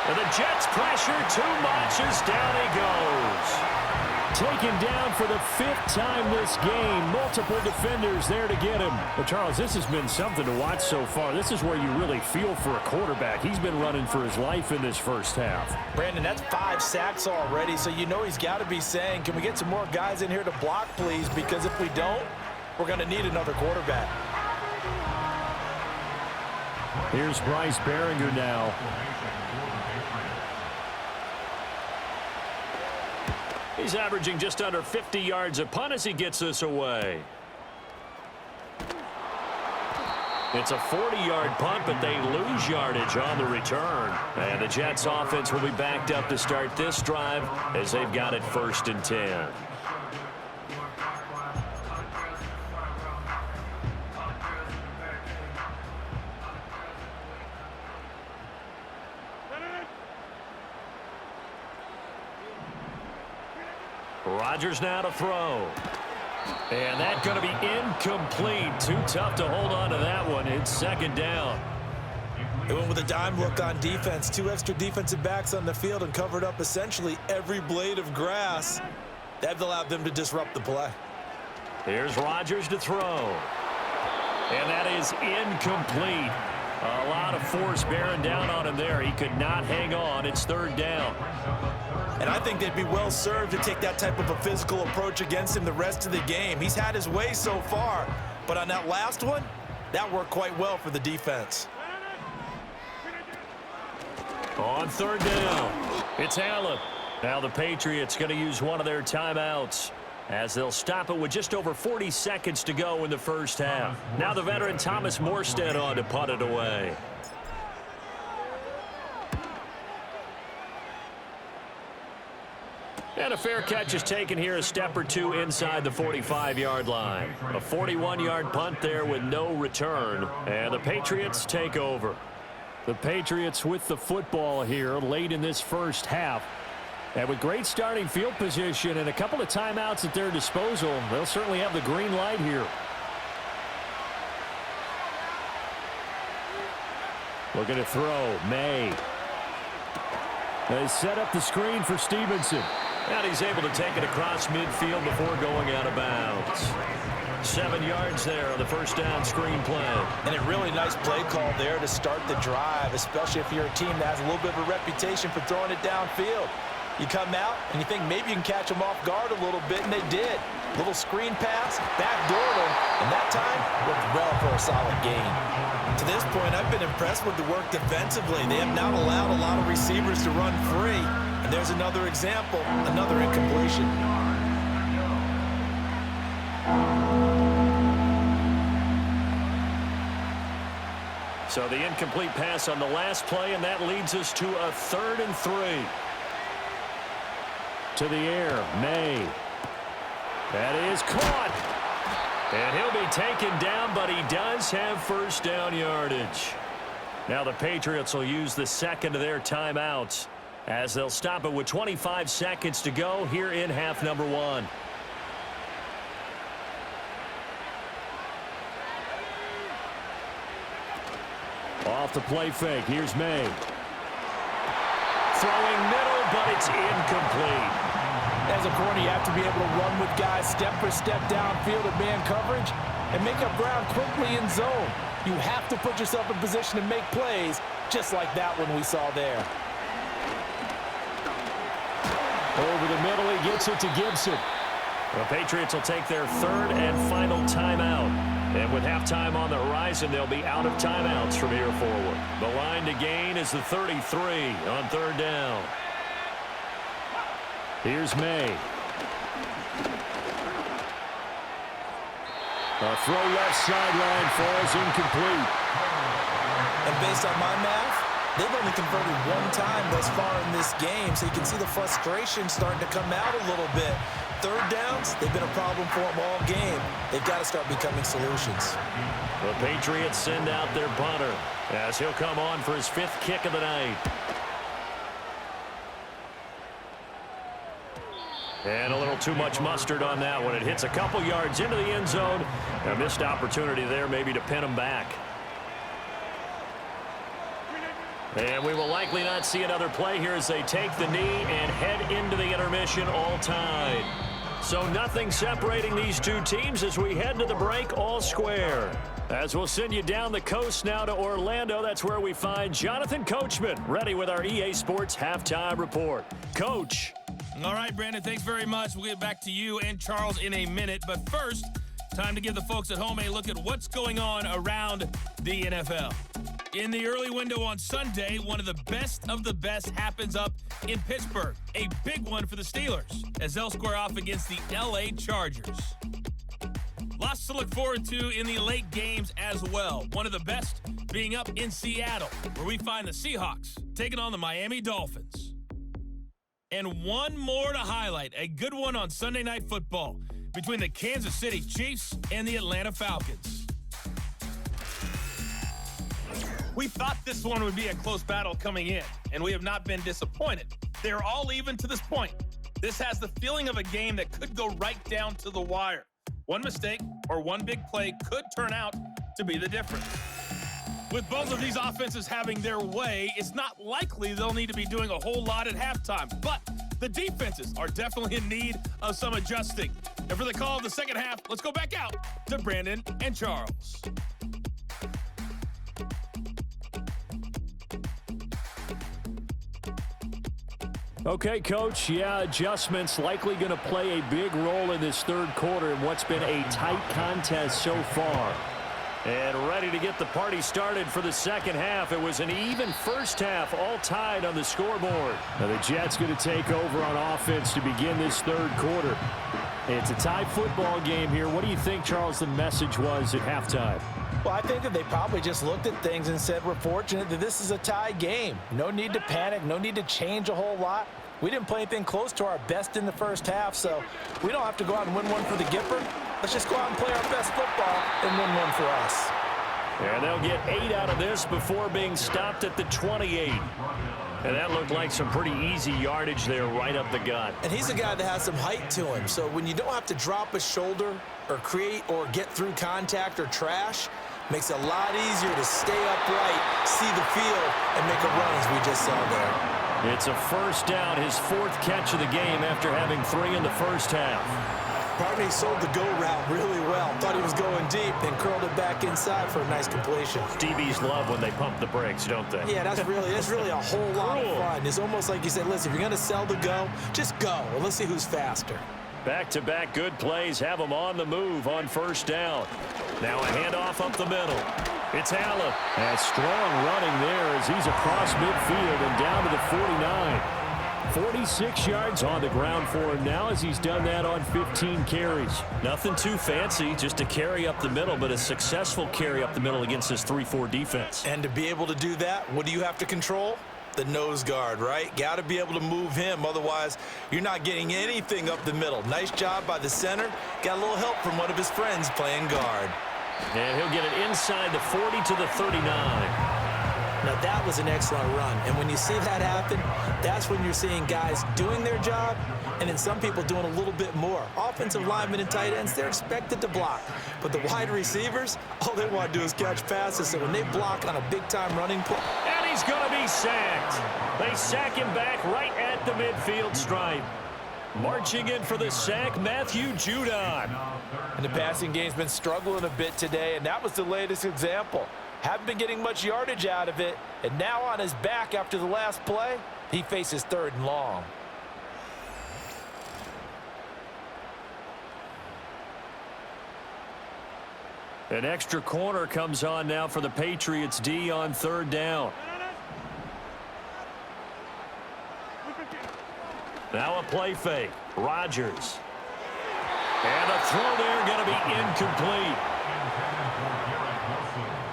And the Jets pressure too much as down he goes. Taken down for the 5th time this game. Multiple defenders there to get him. But, Charles, this has been something to watch so far. This is where you really feel for a quarterback. He's been running for his life in this first half. Brandon, that's 5 sacks already, so you know he's got to be saying, can we get some more guys in here to block, please? Because if we don't, we're going to need another quarterback. Here's Bryce Behringer now. He's averaging just under 50 yards a punt as he gets this away. It's a 40-yard punt, but they lose yardage on the return. And the Jets offense will be backed up to start this drive as they've got it 1st and 10. Rodgers now to throw. And that's going to be incomplete. Too tough to hold on to that one. It's 2nd down. They went with a dime look on defense. 2 extra defensive backs on the field and covered up essentially every blade of grass. That allowed them to disrupt the play. Here's Rodgers to throw. And that is incomplete. A lot of force bearing down on him there. He could not hang on. It's 3rd down. And I think they'd be well served to take that type of a physical approach against him the rest of the game. He's had his way so far, but on that last one, that worked quite well for the defense. On 3rd down, it's Allen. Now the Patriots going to use one of their timeouts as they'll stop it with just over 40 seconds to go in the first half. Now the veteran Thomas Morstead on to punt it away. And a fair catch is taken here a step or two inside the 45-yard line. A 41-yard punt there with no return. And the Patriots take over. The Patriots with the football here late in this first half. And with great starting field position and a couple of timeouts at their disposal, they'll certainly have the green light here. Looking to throw. May. They set up the screen for Stevenson. And he's able to take it across midfield before going out of bounds. 7 yards there on the first down screen play. And a really nice play call there to start the drive, especially if you're a team that has a little bit of a reputation for throwing it downfield. You come out and you think maybe you can catch them off guard a little bit, and they did. Little screen pass, backdoored them, and that time worked well for a solid gain. To this point, I've been impressed with the work defensively. They have not allowed a lot of receivers to run free. And there's another example, another incompletion. So the incomplete pass on the last play, and that leads us to a 3rd and 3. To the air, May. That is caught. And he'll be taken down, but he does have first down yardage. Now the Patriots will use the second of their timeouts as they'll stop it with 25 seconds to go here in half number 1. Off the play fake. Here's May. Throwing middle, but it's incomplete. As a corner, you have to be able to run with guys step for step downfield in man coverage and make up ground quickly in zone. You have to put yourself in position to make plays, just like that one we saw there. Over the middle, he gets it to Gibson. The Patriots will take their 3rd and final timeout. And with halftime on the horizon, they'll be out of timeouts from here forward. The line to gain is the 33 on 3rd down. Here's May. A throw left sideline falls incomplete. And based on my math, they've only converted 1 time thus far in this game, so you can see the frustration starting to come out a little bit. 3rd downs, they've been a problem for them all game. They've got to start becoming solutions. The Patriots send out their punter as he'll come on for his 5th kick of the night. And a little too much mustard on that one. It hits a couple yards into the end zone. A missed opportunity there maybe to pin him back. And we will likely not see another play here as they take the knee and head into the intermission all tied. So nothing separating these two teams as we head to the break all square. As we'll send you down the coast now to Orlando, that's where we find Jonathan Coachman ready with our EA Sports Halftime Report. Coach. All right, Brandon, thanks very much. We'll get back to you and Charles in a minute. But first, time to give the folks at home a look at what's going on around the NFL. In the early window on Sunday, one of the best happens up in Pittsburgh. A big one for the Steelers, as they'll square off against the LA Chargers. Lots to look forward to in the late games as well. One of the best being up in Seattle, where we find the Seahawks taking on the Miami Dolphins. And one more to highlight, a good one on Sunday Night Football between the Kansas City Chiefs and the Atlanta Falcons. We thought this one would be a close battle coming in, and we have not been disappointed. They're all even to this point. This has the feeling of a game that could go right down to the wire. One mistake or one big play could turn out to be the difference. With both of these offenses having their way, it's not likely they'll need to be doing a whole lot at halftime, but the defenses are definitely in need of some adjusting. And for the call of the second half, let's go back out to Brandon and Charles. Okay, Coach, adjustments likely going to play a big role in this third quarter in what's been a tight contest so far. And ready to get the party started for the second half. It was an even first half, all tied on the scoreboard. Now the Jets going to take over on offense to begin this third quarter. It's a tie football game here. What do you think, Charles, the message was at halftime? Well, I think that they probably just looked at things and said, we're fortunate that this is a tie game. No need to panic, no need to change a whole lot. We didn't play anything close to our best in the first half, so we don't have to go out and win one for the Gipper. Let's just go out and play our best football and win one for us. And they'll get 8 out of this before being stopped at the 28. And that looked like some pretty easy yardage there right up the gut. And he's a guy that has some height to him, so when you don't have to drop a shoulder or create or get through contact or trash, makes it a lot easier to stay upright, see the field, and make a run as we just saw there. It's a first down, his 4th catch of the game after having 3 in the first half. Pardon me, sold the go route really well. Thought he was going deep, then curled it back inside for a nice completion. DBs love when they pump the brakes, don't they? Yeah, that's really a whole lot of fun. It's almost like you said, listen, if you're going to sell the go, just go. Well, let's see who's faster. Back-to-back good plays have them on the move on first down. Now a handoff up the middle. It's Allen. And strong running there as he's across midfield and down to the 49. 46 yards on the ground for him now as he's done that on 15 carries. Nothing too fancy, just a carry up the middle, but a successful carry up the middle against this 3-4 defense. And to be able to do that, what do you have to control? The nose guard, right? Got to be able to move him. Otherwise, you're not getting anything up the middle. Nice job by the center. Got a little help from one of his friends playing guard. And he'll get it inside the 40 to the 39. Now, that was an excellent run. And when you see that happen, that's when you're seeing guys doing their job and then some people doing a little bit more. Offensive linemen and tight ends, they're expected to block. But the wide receivers, all they want to do is catch passes. So when they block on a big-time running play. And he's going to be sacked. They sack him back right at the midfield stripe. Marching in for the sack, Matthew Judon. And the passing game's been struggling a bit today, and that was the latest example. Haven't been getting much yardage out of it, and now on his back after the last play, he faces 3rd and long. An extra corner comes on now for the Patriots D on 3rd down. Now a play fake. Rodgers. And a throw there going to be incomplete.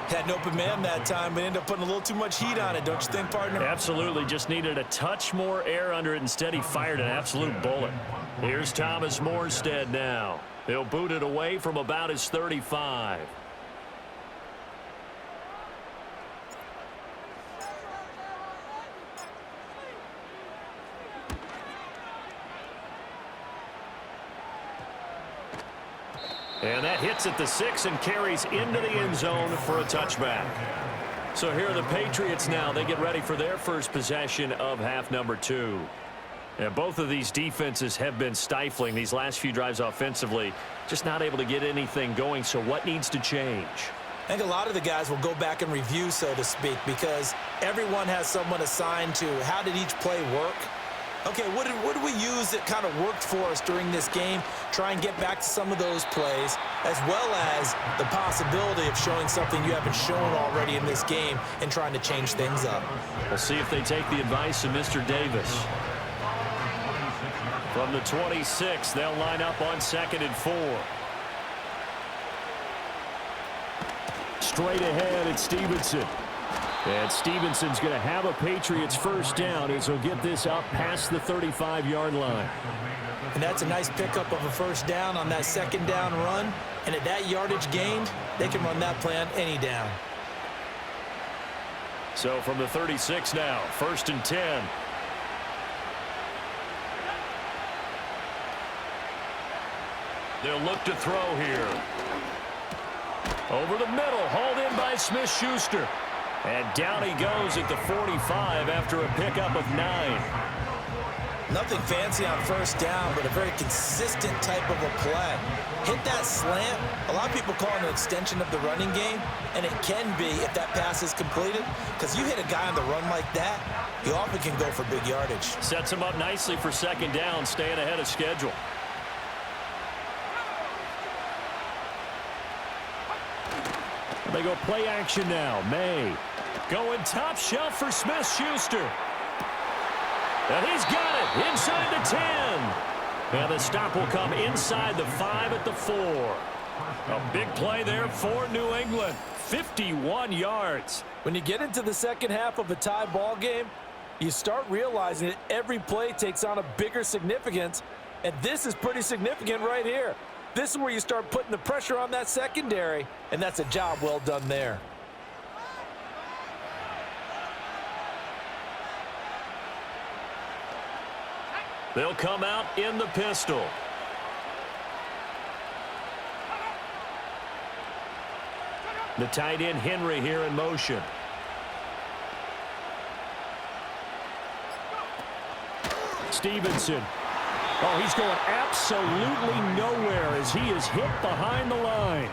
Had an open man that time, but ended up putting a little too much heat on it, don't you think, partner? Absolutely. Just needed a touch more air under it. Instead, he fired an absolute bullet. Here's Thomas Morstead now. He'll boot it away from about his 35. And that hits at the 6 and carries into the end zone for a touchback. So here are the Patriots now. They get ready for their first possession of half number 2. And both of these defenses have been stifling these last few drives offensively. Just not able to get anything going. So what needs to change? I think a lot of the guys will go back and review, so to speak, because everyone has someone assigned to how did each play work. Okay, what did we use that kind of worked for us during this game? Try and get back to some of those plays, as well as the possibility of showing something you haven't shown already in this game and trying to change things up. We'll see if they take the advice of Mr. Davis. From the 26, they'll line up on 2nd and 4. Straight ahead, it's Stevenson. And Stevenson's going to have a Patriots first down as he'll get this up past the 35-yard line. And that's a nice pickup of a first down on that 2nd down run. And at that yardage gained, they can run that play on any down. So from the 36 now, 1st and 10. They'll look to throw here. Over the middle, hauled in by Smith-Schuster. And down he goes at the 45 after a pickup of 9. Nothing fancy on first down, but a very consistent type of a play. Hit that slant. A lot of people call it an extension of the running game, and it can be if that pass is completed, because you hit a guy on the run like that, he often can go for big yardage. Sets him up nicely for 2nd down, staying ahead of schedule. They go play action now. May going top shelf for Smith-Schuster. And he's got it inside the 10. And the stop will come inside the 5 at the 4. A big play there for New England. 51 yards. When you get into the second half of a tie ball game, you start realizing that every play takes on a bigger significance. And this is pretty significant right here. This is where you start putting the pressure on that secondary, and that's a job well done there. They'll come out in the pistol. The tight end Henry here in motion. Stevenson. Oh, he's going absolutely nowhere as he is hit behind the line.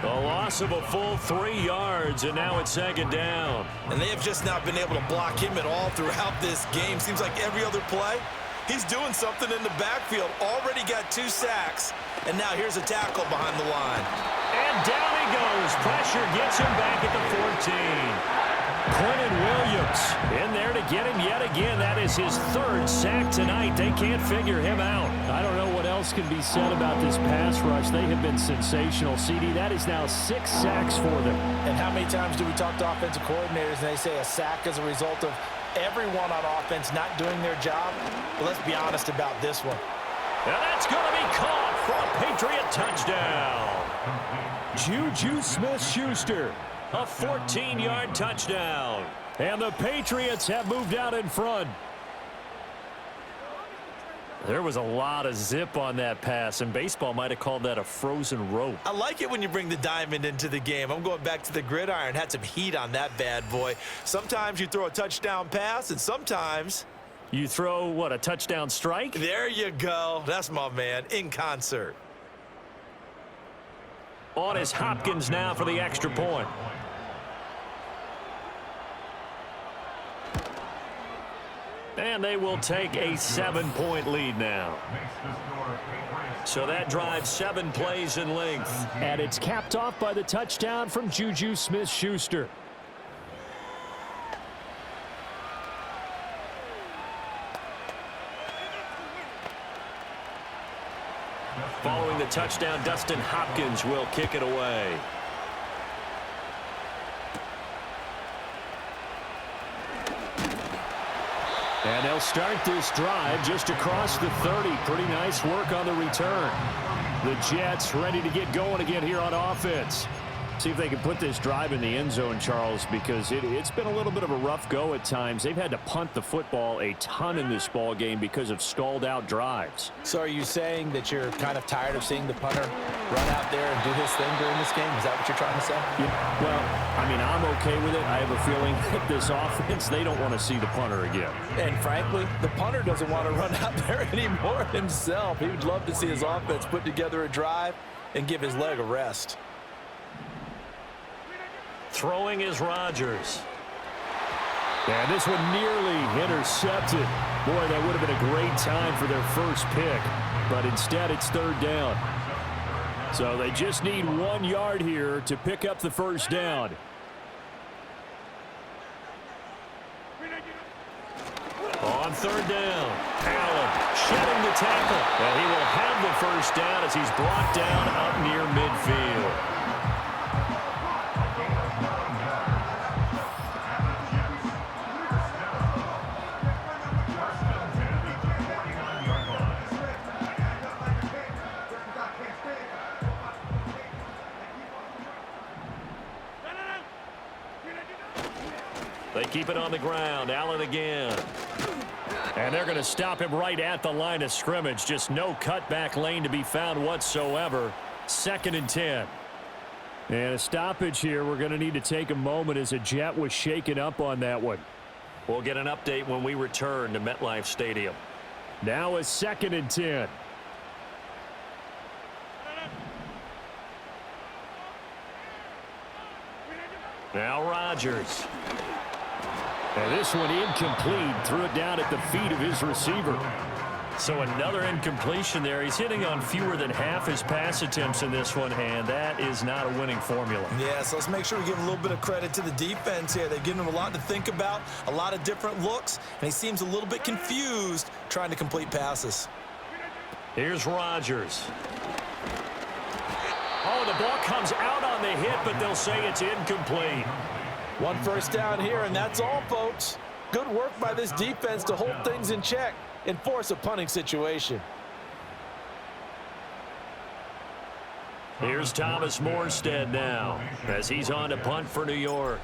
A loss of a full 3 yards, and now it's 2nd down. And they have just not been able to block him at all throughout this game. Seems like every other play, he's doing something in the backfield. Already got 2 sacks, and now here's a tackle behind the line. And down he goes. Pressure gets him back at the 14. Quentin Williams in there to get him yet again. That is his 3rd sack tonight. They can't figure him out. I don't know what else can be said about this pass rush. They have been sensational, CD. That is now 6 sacks for them. And how many times do we talk to offensive coordinators and they say a sack is a result of everyone on offense not doing their job? Well, let's be honest about this one. And that's going to be caught for a Patriot touchdown. Juju Smith-Schuster. A 14-yard touchdown. And the Patriots have moved out in front. There was a lot of zip on that pass, and baseball might have called that a frozen rope. I like it when you bring the diamond into the game. I'm going back to the gridiron. Had some heat on that bad boy. Sometimes you throw a touchdown pass, and sometimes you throw, what, a touchdown strike? There you go. That's my man, in concert. On is Hopkins now for the extra point. And they will take a 7-point lead now. So that drives 7 plays in length. And it's capped off by the touchdown from Juju Smith-Schuster. Following the touchdown, Dustin Hopkins will kick it away. And they'll start this drive just across the 30. Pretty nice work on the return. The Jets ready to get going again here on offense. See if they can put this drive in the end zone, Charles, because it's been a little bit of a rough go at times. They've had to punt the football a ton in this ball game because of stalled out drives. So are you saying that you're kind of tired of seeing the punter run out there and do his thing during this game? Is that what you're trying to say? Yeah, well, I mean, I'm okay with it. I have a feeling that this offense, they don't want to see the punter again. And frankly, the punter doesn't want to run out there anymore himself. He would love to see his offense put together a drive and give his leg a rest. Throwing is Rodgers. And this one nearly intercepted. Boy, that would have been a great time for their first pick, but instead it's third down. So they just need 1 yard here to pick up the first down. On third down, Allen shedding the tackle, and he will have the first down as he's brought down up near midfield. They keep it on the ground. Allen again. And they're going to stop him right at the line of scrimmage. Just no cutback lane to be found whatsoever. 2nd and 10. And a stoppage here. We're going to need to take a moment as a Jet was shaken up on that one. We'll get an update when we return to MetLife Stadium. Now a 2nd and 10. Now Rodgers. And this one incomplete. Threw it down at the feet of his receiver. So another incompletion there. He's hitting on fewer than half his pass attempts in this one, and that is not a winning formula. Yeah, so let's make sure we give a little bit of credit to the defense here. They've given him a lot to think about, a lot of different looks, and he seems a little bit confused trying to complete passes. Here's Rodgers. Oh, the ball comes out on the hit, but they'll say it's incomplete. 1 first down here, and that's all, folks. Good work by this defense to hold things in check and force a punting situation. Here's Thomas Morstead now as he's on to punt for New York.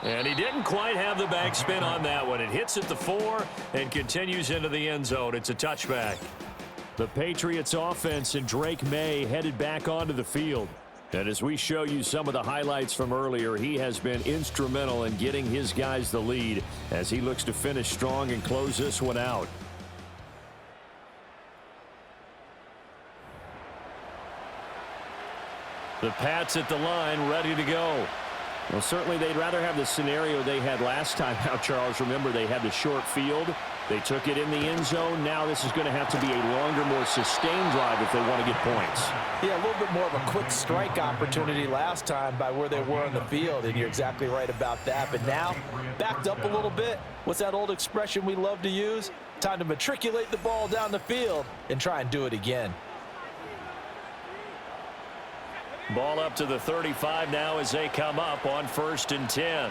And he didn't quite have the backspin on that one. It hits at the 4 and continues into the end zone. It's a touchback. The Patriots offense and Drake May headed back onto the field. And as we show you some of the highlights from earlier, he has been instrumental in getting his guys the lead as he looks to finish strong and close this one out. The Pats at the line, ready to go. Well, certainly they'd rather have the scenario they had last time out, Charles. Remember, they had the short field. They took it in the end zone. Now this is going to have to be a longer, more sustained drive if they want to get points. Yeah, a little bit more of a quick strike opportunity last time by where they were on the field, and you're exactly right about that. But now, backed up a little bit. What's that old expression we love to use? Time to matriculate the ball down the field and try and do it again. Ball up to the 35 now as they come up on 1st and 10.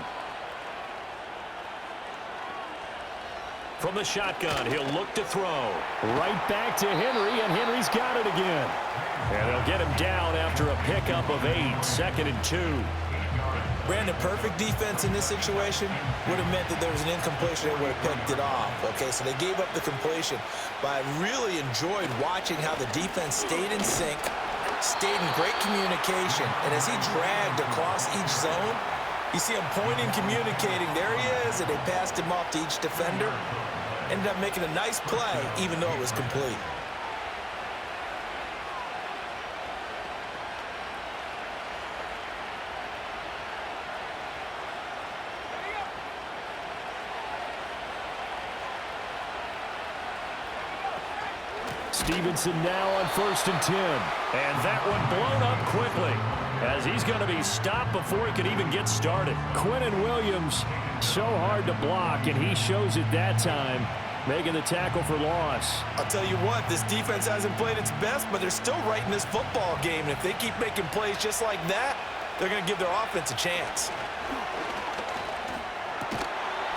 From the shotgun, he'll look to throw. Right back to Henry, and Henry's got it again. And they'll get him down after a pickup of 8, 2nd and 2. Brandon, perfect defense in this situation would have meant that there was an incompletion. They would have picked it off. Okay, so they gave up the completion. But I really enjoyed watching how the defense stayed in sync, stayed in great communication. And as he dragged across each zone, you see him pointing, communicating. There he is, and they passed him off to each defender. Ended up making a nice play, even though it was complete. Stevenson now on 1st and 10. And that one blown up quickly as he's going to be stopped before he could even get started. Quinnen Williams, so hard to block, and he shows it that time, making the tackle for loss. I'll tell you what, this defense hasn't played its best, but they're still right in this football game. And if they keep making plays just like that, they're going to give their offense a chance.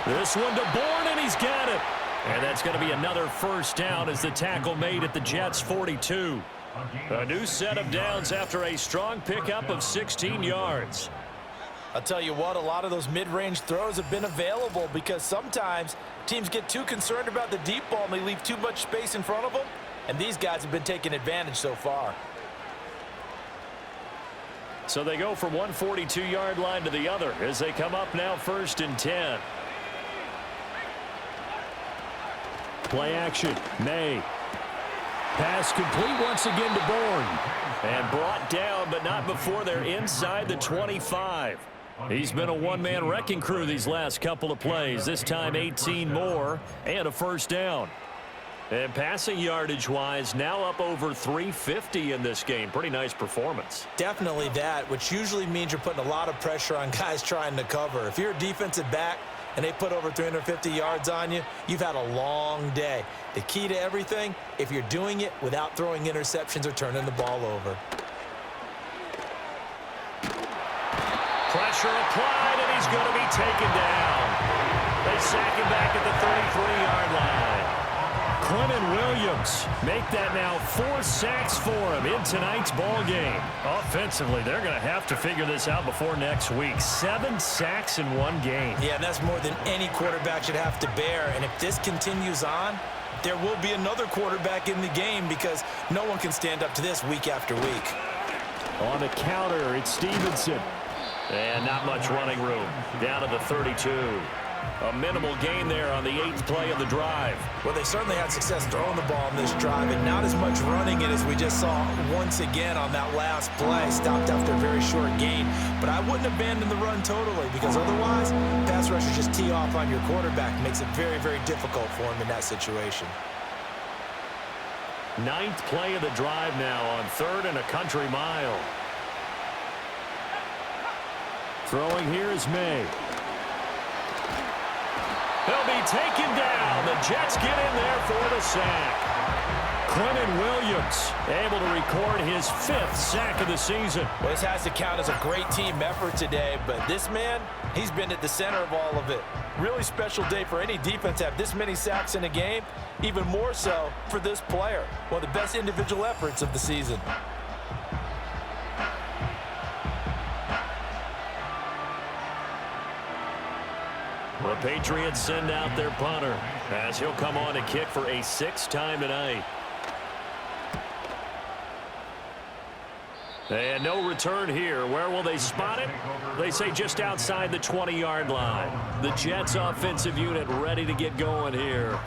This one to Bourne, and he's got it. And that's going to be another first down as the tackle made at the Jets' 42. A new set of downs after a strong pickup of 16 yards. I'll tell you what, a lot of those mid-range throws have been available because sometimes teams get too concerned about the deep ball and they leave too much space in front of them, and these guys have been taking advantage so far. So they go from one 42-yard line to the other as they come up now 1st and 10. Play action, May. Pass complete once again to Bourne. And brought down, but not before they're inside the 25. He's been a one-man wrecking crew these last couple of plays. This time 18 more and a first down. And passing yardage-wise, now up over 350 in this game. Pretty nice performance. Definitely that, which usually means you're putting a lot of pressure on guys trying to cover. If you're a defensive back and they put over 350 yards on you, you've had a long day. The key to everything, if you're doing it without throwing interceptions or turning the ball over. Pressure applied, and he's going to be taken down. They sack him back at the 33-yard line. Quentin Williams make that now 4 sacks for him in tonight's ball game. Offensively, they're going to have to figure this out before next week. 7 sacks in one game. Yeah, and that's more than any quarterback should have to bear. And if this continues on, there will be another quarterback in the game because no one can stand up to this week after week. On the counter, it's Stevenson. And not much running room. Down to the 32. A minimal gain there on the 8th play of the drive. Well, they certainly had success throwing the ball in this drive, and not as much running it as we just saw once again on that last play. Stopped after a very short gain. But I wouldn't abandon the run totally because otherwise, pass rushers just tee off on your quarterback. Makes it very, very difficult for him in that situation. 9th play of the drive now on 3rd and a country mile. Throwing here is May. He'll be taken down. The Jets get in there for the sack. Quentin Williams able to record his 5th sack of the season. Well, this has to count as a great team effort today, but this man, he's been at the center of all of it. Really special day for any defense to have this many sacks in a game, even more so for this player. One of the best individual efforts of the season. The Patriots send out their punter as he'll come on to kick for a 6th time tonight. And no return here. Where will they spot it? They say just outside the 20-yard line. The Jets offensive unit ready to get going here.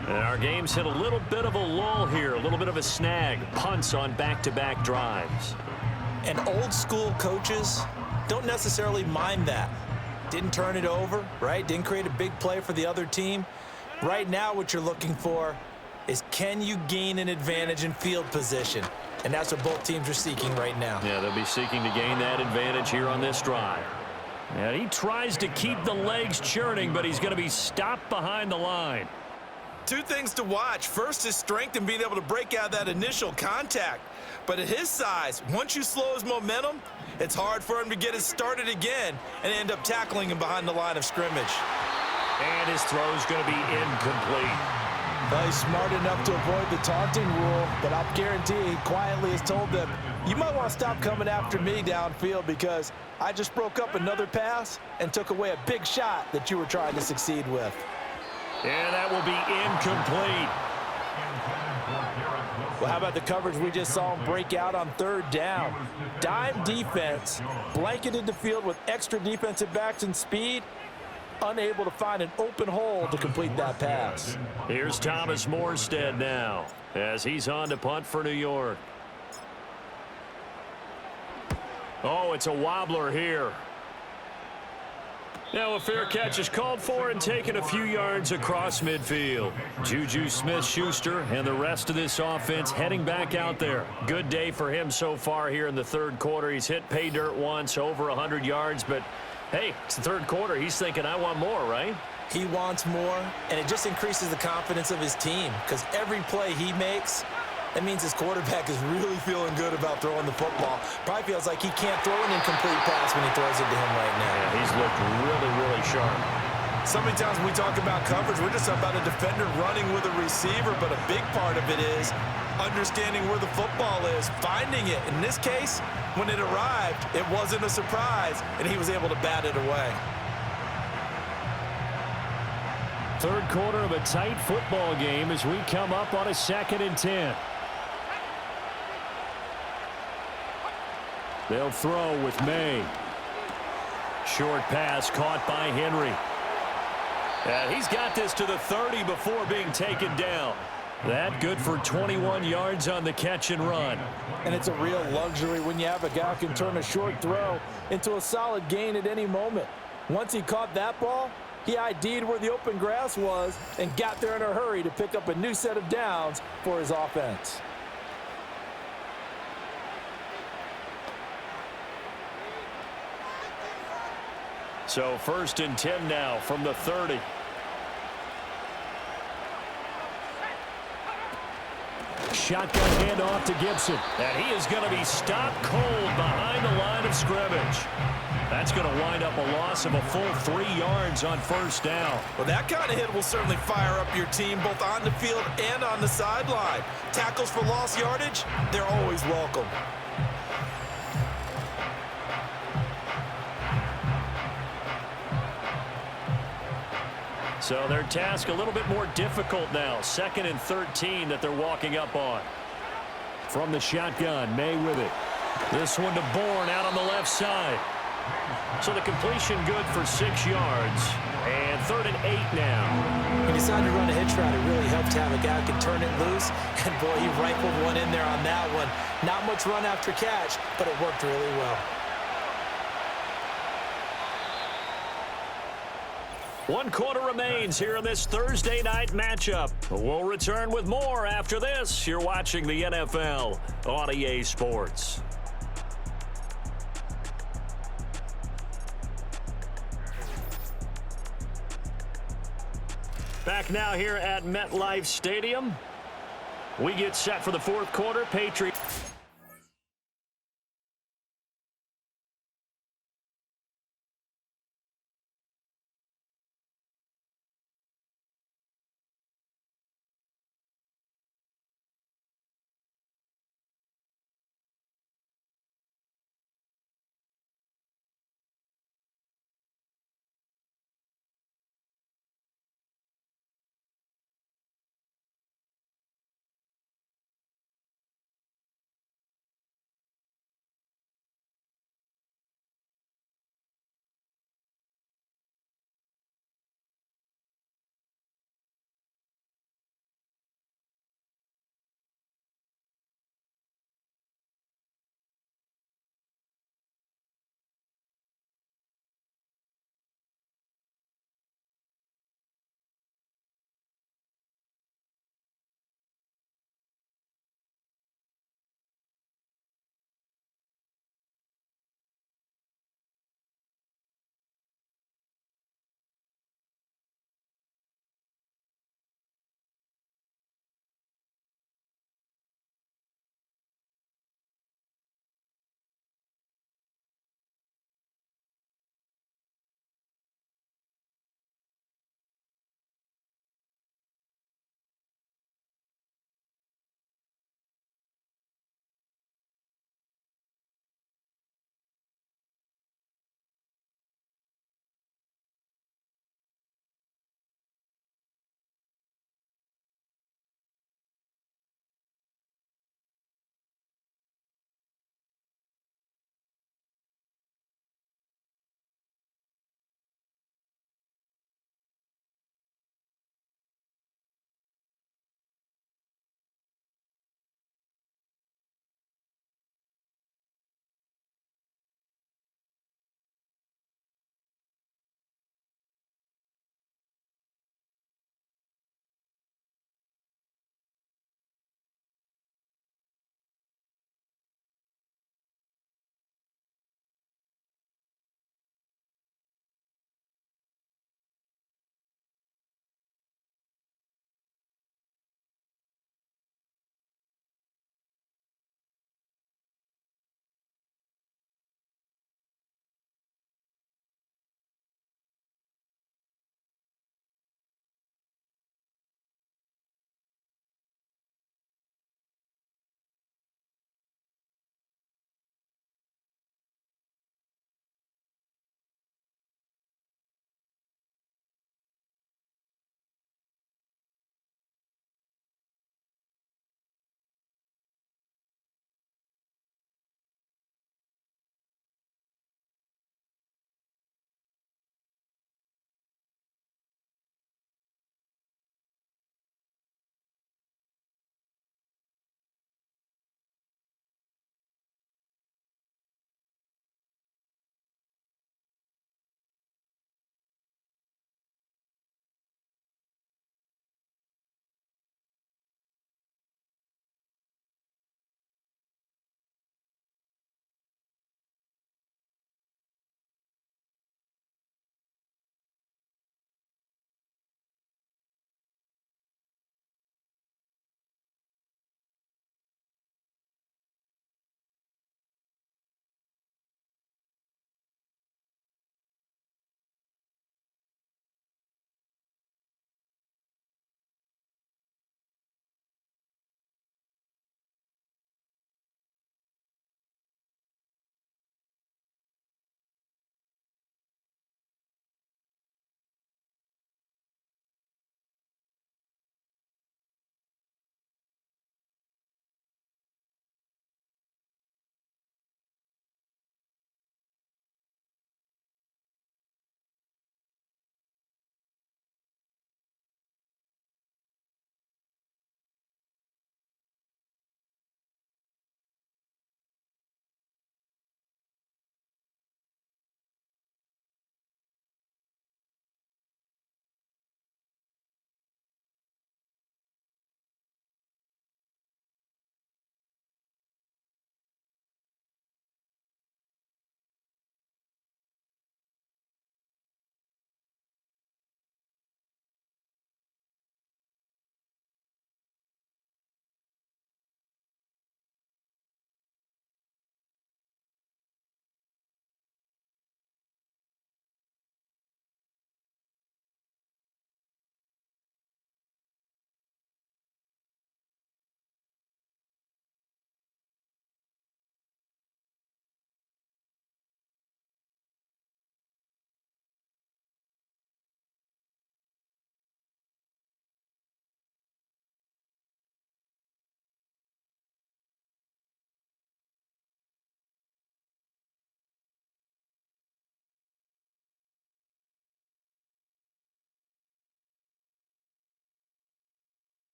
And our game's hit a little bit of a lull here, a little bit of a snag. Punts on back-to-back drives. And old school coaches don't necessarily mind that. Didn't turn it over, right? Didn't create a big play for the other team. Right now what you're looking for is can you gain an advantage in field position? And that's what both teams are seeking right now. Yeah, they'll be seeking to gain that advantage here on this drive. And he tries to keep the legs churning, but he's going to be stopped behind the line. 2 things to watch. First, his strength and being able to break out that initial contact. But at his size, once you slow his momentum, it's hard for him to get it started again and end up tackling him behind the line of scrimmage. And his throw's going to be incomplete. Well, he's smart enough to avoid the taunting rule, but I'll guarantee he quietly has told them, you might want to stop coming after me downfield because I just broke up another pass and took away a big shot that you were trying to succeed with. And that will be incomplete. Well, how about the coverage we just saw him break out on 3rd down? Dime defense, blanketed the field with extra defensive backs and speed, unable to find an open hole to complete that pass. Here's Thomas Morstead now as he's on to punt for New York. Oh, it's a wobbler here. Now a fair catch is called for and taken a few yards across midfield. Juju Smith-Schuster and the rest of this offense heading back out there. Good day for him so far here in the 3rd quarter. He's hit pay dirt once, over 100 yards, but hey, it's the 3rd quarter. He's thinking, I want more, right? He wants more, and it just increases the confidence of his team because every play he makes, that means his quarterback is really feeling good about throwing the football. Probably feels like he can't throw an incomplete pass when he throws it to him right now. Yeah, he's looked really, really sharp. So many times when we talk about coverage, we're just about a defender running with a receiver, but a big part of it is understanding where the football is, finding it. In this case, when it arrived, it wasn't a surprise, and he was able to bat it away. 3rd quarter of a tight football game as we come up on a 2nd and 10. They'll throw with May. Short pass caught by Henry. And he's got this to the 30 before being taken down. That good for 21 yards on the catch and run. And it's a real luxury when you have a guy who can turn a short throw into a solid gain at any moment. Once he caught that ball, he ID'd where the open grass was and got there in a hurry to pick up a new set of downs for his offense. So 1st and 10 now from the 30. Shotgun handoff to Gibson. And he is going to be stopped cold behind the line of scrimmage. That's going to wind up a loss of a full 3 yards on 1st down. Well, that kind of hit will certainly fire up your team both on the field and on the sideline. Tackles for lost yardage, they're always welcome. So their task a little bit more difficult now. 2nd and 13 that they're walking up on. From the shotgun, May with it. This one to Bourne out on the left side. So the completion good for 6 yards. And 3rd and 8 now. When you decide to run a hitch route, it really helps to have a guy who can turn it loose. And boy, he rifled one in there on that one. Not much run after catch, but it worked really well. 1 quarter remains here in this Thursday night matchup. We'll return with more after this. You're watching the NFL on EA Sports. Back now here at MetLife Stadium. We get set for the 4th quarter. Patriots.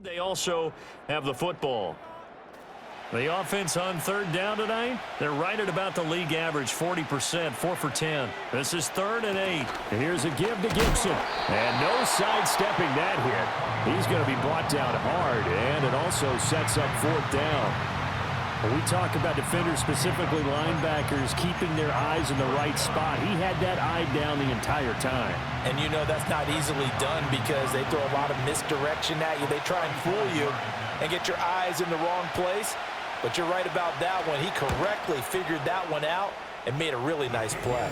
They also have the football. The offense on third down tonight, they're right at about the league average, 40%, 4 for 10. This is 3rd and 8. Here's a give to Gibson. And no sidestepping that hit. He's going to be brought down hard, and it also sets up 4th down. When we talk about defenders, specifically linebackers, keeping their eyes in the right spot, he had that eye down the entire time. And you know that's not easily done because they throw a lot of misdirection at you. They try and fool you and get your eyes in the wrong place. But you're right about that one. He correctly figured that one out and made a really nice play.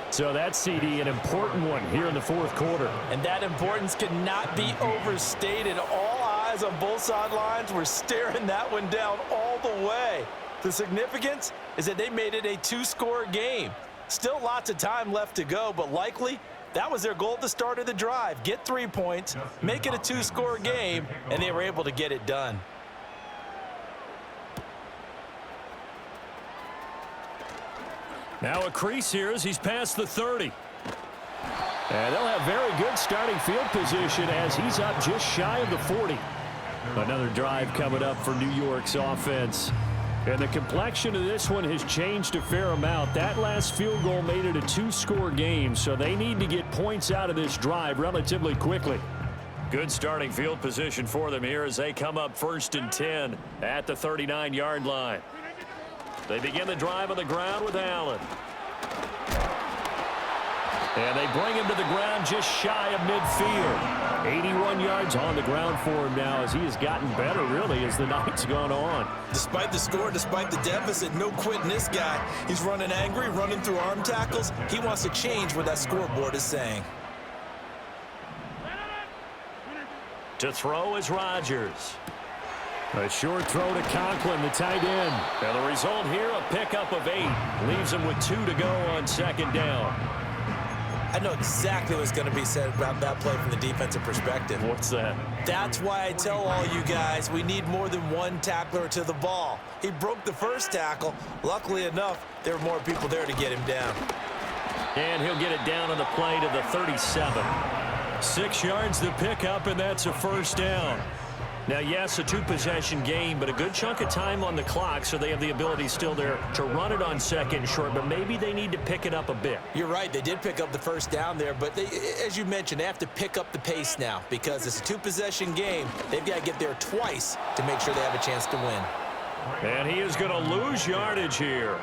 So that's, CD, an important one here in the 4th quarter. And that importance cannot be overstated. All eyes on both sidelines were staring that one down all the way. The significance is that they made it a 2-score game. Still lots of time left to go, but likely that was their goal at the start of the drive. Get 3 points, make it a 2-score game, and they were able to get it done. Now a crease here as he's past the 30. And they'll have very good starting field position as he's up just shy of the 40. Another drive coming up for New York's offense. And the complexion of this one has changed a fair amount. That last field goal made it a 2-score game, so they need to get points out of this drive relatively quickly. Good starting field position for them here as they come up 1st and 10 at the 39-yard line. They begin the drive on the ground with Allen. And they bring him to the ground just shy of midfield. 81 yards on the ground for him now as he has gotten better, really, as the night's gone on. Despite the score, despite the deficit, no quitting this guy. He's running angry, running through arm tackles. He wants to change what that scoreboard is saying. To throw is Rodgers. A short throw to Conklin, the tight end. And the result here, a pickup of 8. Leaves him with 2 to go on 2nd down. I know exactly what's going to be said about that play from the defensive perspective. What's that? That's why I tell all you guys we need more than one tackler to the ball. He broke the first tackle. Luckily enough, there were more people there to get him down. And he'll get it down on the play to the 37. 6 yards the pickup, and that's a 1st down. Now, yes, a 2-possession game, but a good chunk of time on the clock, so they have the ability still there to run it on 2nd and short, but maybe they need to pick it up a bit. You're right. They did pick up the 1st down there, but they, as you mentioned, they have to pick up the pace now because it's a 2-possession game. They've got to get there twice to make sure they have a chance to win. And he is going to lose yardage here.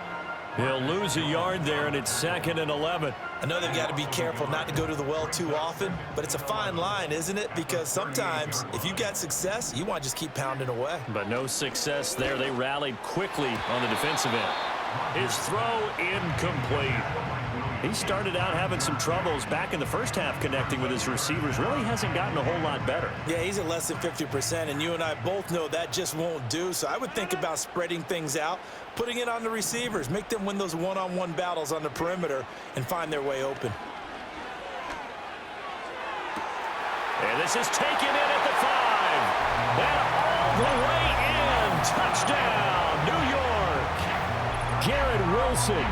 He'll lose a yard there, and it's 2nd and 11. I know they've got to be careful not to go to the well too often, but it's a fine line, isn't it? Because sometimes if you got success, you want to just keep pounding away. But no success there. They rallied quickly on the defensive end. His throw incomplete. He started out having some troubles back in the first half connecting with his receivers. Really hasn't gotten a whole lot better. Yeah, he's at less than 50%, and you and I both know that just won't do. So I would think about spreading things out, putting it on the receivers, make them win those one-on-one battles on the perimeter and find their way open. And this is taken in at the 5. And all the way in. Touchdown, New York. Garrett Wilson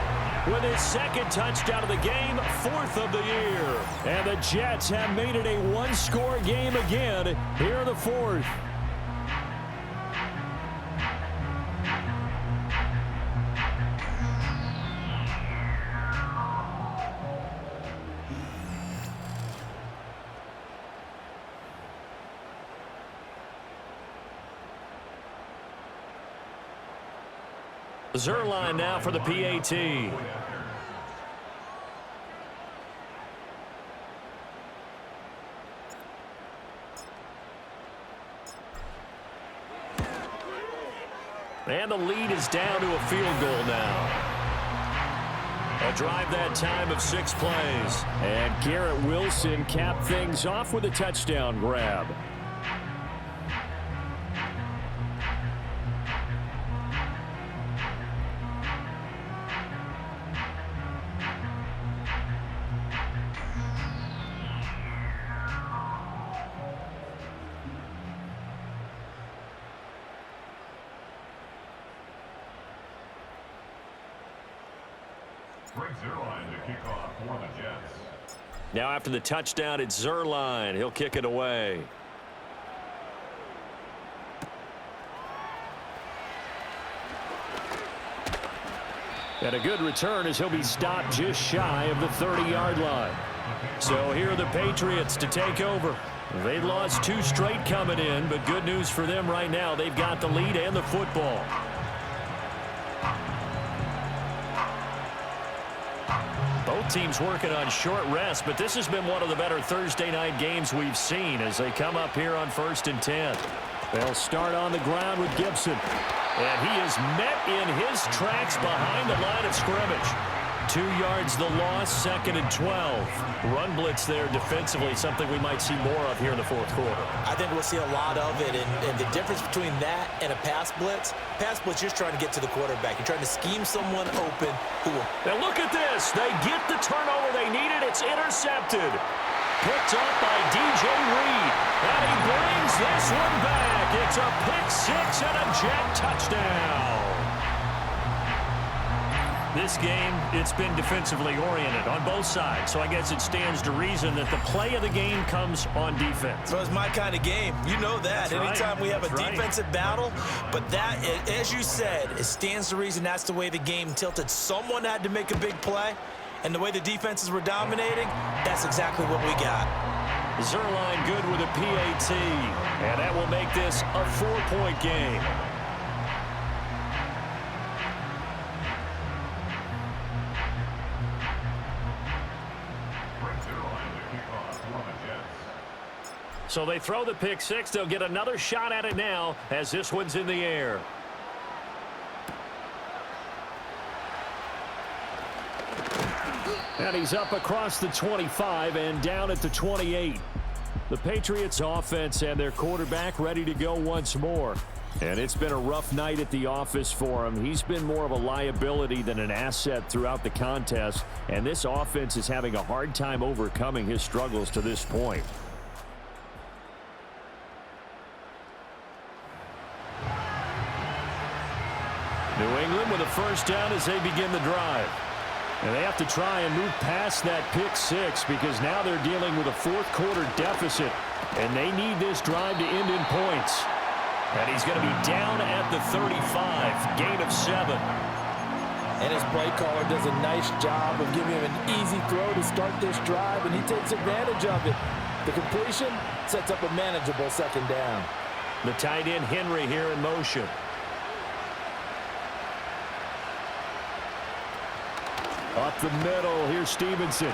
with his 2nd touchdown of the game, 4th of the year. And the Jets have made it a 1-score game again here in the 4th. Zerline now for the PAT. And the lead is down to a field goal now. A drive that time of 6 plays. And Garrett Wilson capped things off with a touchdown grab. Now after the touchdown, it's Zerline. He'll kick it away. And a good return as he'll be stopped just shy of the 30-yard line. So here are the Patriots to take over. They've lost 2 straight coming in, but good news for them right now. They've got the lead and the football. Both teams working on short rest, but this has been one of the better Thursday night games we've seen as they come up here on 1st and 10. They'll start on the ground with Gibson. And he is met in his tracks behind the line of scrimmage. 2 yards the loss, 2nd and 12. Run blitz there defensively, something we might see more of here in the 4th quarter. I think we'll see a lot of it, and the difference between that and a pass blitz, you're just trying to get to the quarterback. You're trying to scheme someone open who will... Now look at this. They get the turnover they needed. It's intercepted. Picked up by DJ Reed. And he brings this one back. It's a pick-6 and a Jet touchdown. This game, it's been defensively oriented on both sides, so I guess it stands to reason that the play of the game comes on defense. So it's my kind of game. You know that. That's Anytime right. we have a That's defensive battle, but that, as you said, it stands to reason that's the way the game tilted. Someone had to make a big play, and the way the defenses were dominating, that's exactly what we got. Zerline good with a PAT, and that will make this a 4-point game. So they throw the pick-6. They'll get another shot at it now as this one's in the air. And he's up across the 25 and down at the 28. The Patriots offense and their quarterback ready to go once more. And it's been a rough night at the office for him. He's been more of a liability than an asset throughout the contest. And this offense is having a hard time overcoming his struggles to this point. New England with a first down as they begin the drive. And they have to try and move past that pick-6 because now they're dealing with a 4th quarter deficit. And they need this drive to end in points. And he's going to be down at the 35, gain of 7. And his play caller does a nice job of giving him an easy throw to start this drive, and he takes advantage of it. The completion sets up a manageable 2nd down. The tight end Henry here in motion. Up the middle, here's Stevenson.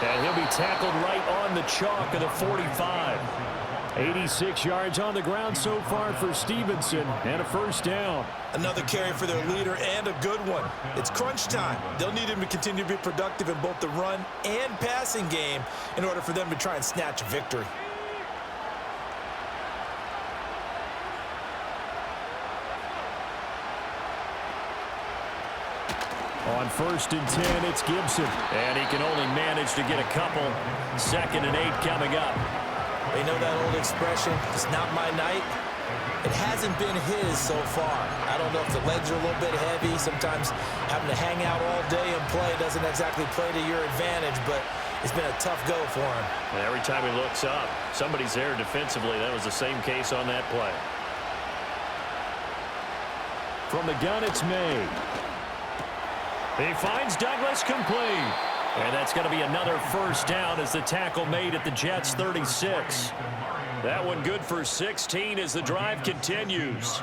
And he'll be tackled right on the chalk of the 45. 86 yards on the ground so far for Stevenson, and a first down. Another carry for their leader, and a good one. It's crunch time. They'll need him to continue to be productive in both the run and passing game in order for them to try and snatch a victory. On 1st and 10, it's Gibson. And he can only manage to get a couple. 2nd and 8 coming up. You know that old expression, it's not my night? It hasn't been his so far. I don't know if the legs are a little bit heavy. Sometimes having to hang out all day and play doesn't exactly play to your advantage, but it's been a tough go for him. And every time he looks up, somebody's there defensively. That was the same case on that play. From the gun, it's May. He finds Douglas complete. And that's going to be another first down as the tackle made at the Jets' 36. That one good for 16 as the drive continues.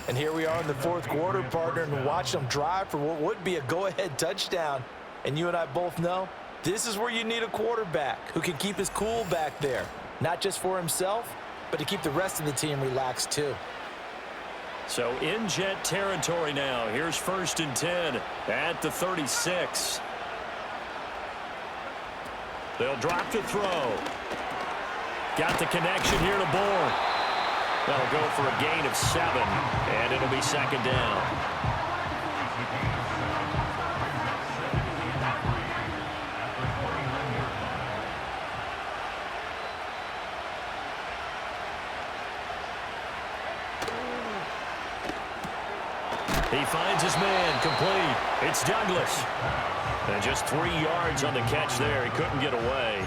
And here we are in the 4th quarter, partner, and watch them drive for what would be a go-ahead touchdown. And you and I both know this is where you need a quarterback who can keep his cool back there. Not just for himself, but to keep the rest of the team relaxed too. So in Jet territory now. Here's 1st and 10 at the 36. They'll drop the throw. Got the connection here to Bourne. That'll go for a gain of 7, and it'll be 2nd down. He finds his man complete. It's Douglas. And just 3 yards on the catch there. He couldn't get away.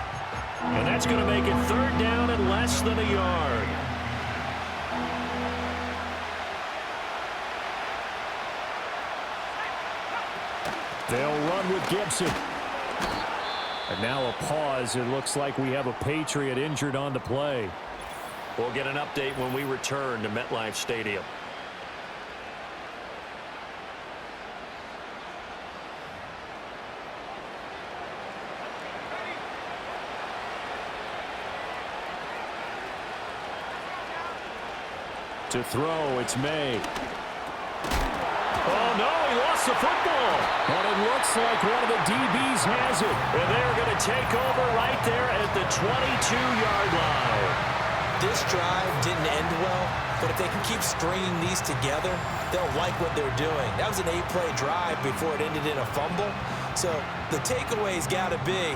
And that's going to make it 3rd down and less than a yard. They'll run with Gibson. And now a pause. It looks like we have a Patriot injured on the play. We'll get an update when we return to MetLife Stadium. To throw, it's May. Oh, no, he lost the football. But it looks like one of the DBs has it. And they're going to take over right there at the 22-yard line. This drive didn't end well, but if they can keep stringing these together, they'll like what they're doing. That was an 8-play drive before it ended in a fumble. So the takeaway's got to be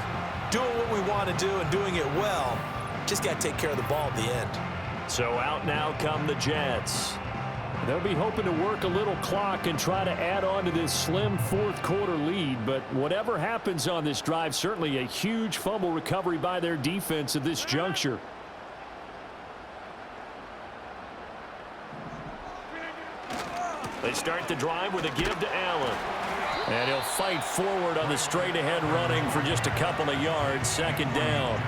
doing what we want to do and doing it well. Just got to take care of the ball at the end. So out now come the Jets. They'll be hoping to work a little clock and try to add on to this slim fourth-quarter lead. But whatever happens on this drive, certainly a huge fumble recovery by their defense at this juncture. They start the drive with a give to Allen. And he'll fight forward on the straight-ahead running for just a couple of yards, second down.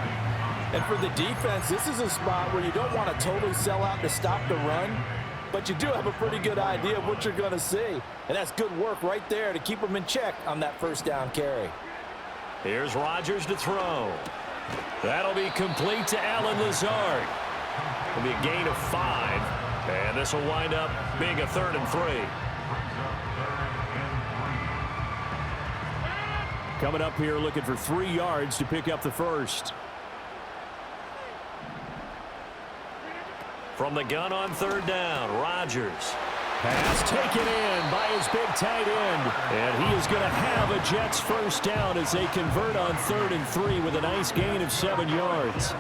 And for the defense, this is a spot where you don't want to totally sell out to stop the run, but you do have a pretty good idea of what you're going to see. And that's good work right there to keep them in check on that first down carry. Here's Rodgers to throw. That'll be complete to Allen Lazard. It'll be a gain of 5. And this will wind up being a 3rd and 3. Coming up here looking for 3 yards to pick up the first. From the gun on 3rd down, Rodgers. Pass taken in by his big tight end. And he is going to have a Jets first down as they convert on 3rd and 3 with a nice gain of 7 yards.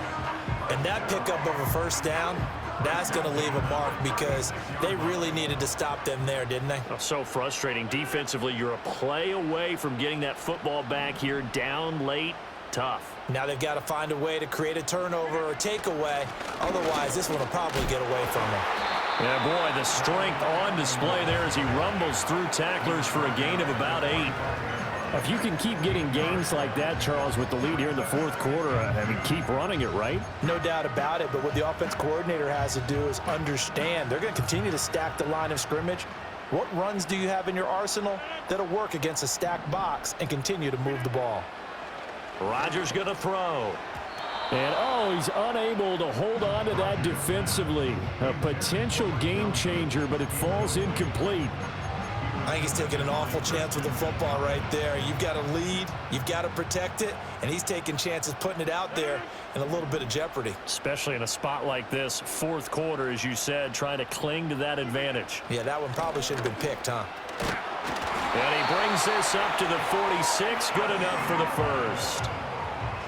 And that pickup of a first down, that's going to leave a mark because they really needed to stop them there, didn't they? Oh, so frustrating. Defensively, you're a play away from getting that football back here down late. Tough. Now they've got to find a way to create a turnover or takeaway. Otherwise, this one will probably get away from them. Yeah, boy, the strength on display there as he rumbles through tacklers for a gain of about 8. If you can keep getting gains like that, Charles, with the lead here in the fourth quarter, I mean, keep running it, right? No doubt about it, but what the offense coordinator has to do is understand they're going to continue to stack the line of scrimmage. What runs do you have in your arsenal that'll work against a stacked box and continue to move the ball? Rodgers going to throw. And, oh, he's unable to hold on to that defensively. A potential game changer, but it falls incomplete. I think he's taking an awful chance with the football right there. You've got to lead, you've got to protect it, and he's taking chances putting it out there in a little bit of jeopardy. Especially in a spot like this, fourth quarter, as you said, trying to cling to that advantage. Yeah, that one probably should have been picked, huh? And he brings this up to the 46, good enough for the first.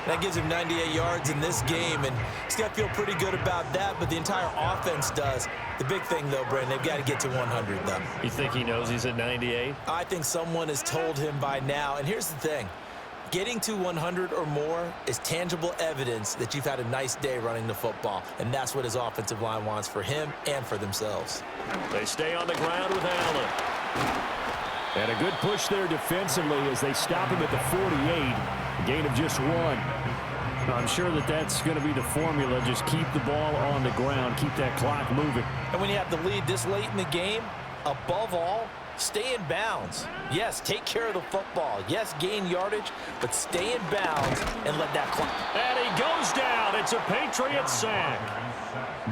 That gives him 98 yards in this game, and he's got to feel pretty good about that, but the entire offense does. The big thing, though, Brandon, they've got to get to 100, though. You think he knows he's at 98? I think someone has told him by now, and here's the thing. Getting to 100 or more is tangible evidence that you've had a nice day running the football, and that's what his offensive line wants for him and for themselves. They stay on the ground with Allen. And a good push there defensively as they stop him at the 48. A gain of just 1. I'm sure that that's going to be the formula. Just keep the ball on the ground. Keep that clock moving. And when you have the lead this late in the game, above all, stay in bounds. Yes, take care of the football. Yes, gain yardage, but stay in bounds and let that clock. And he goes down. It's a Patriots sack.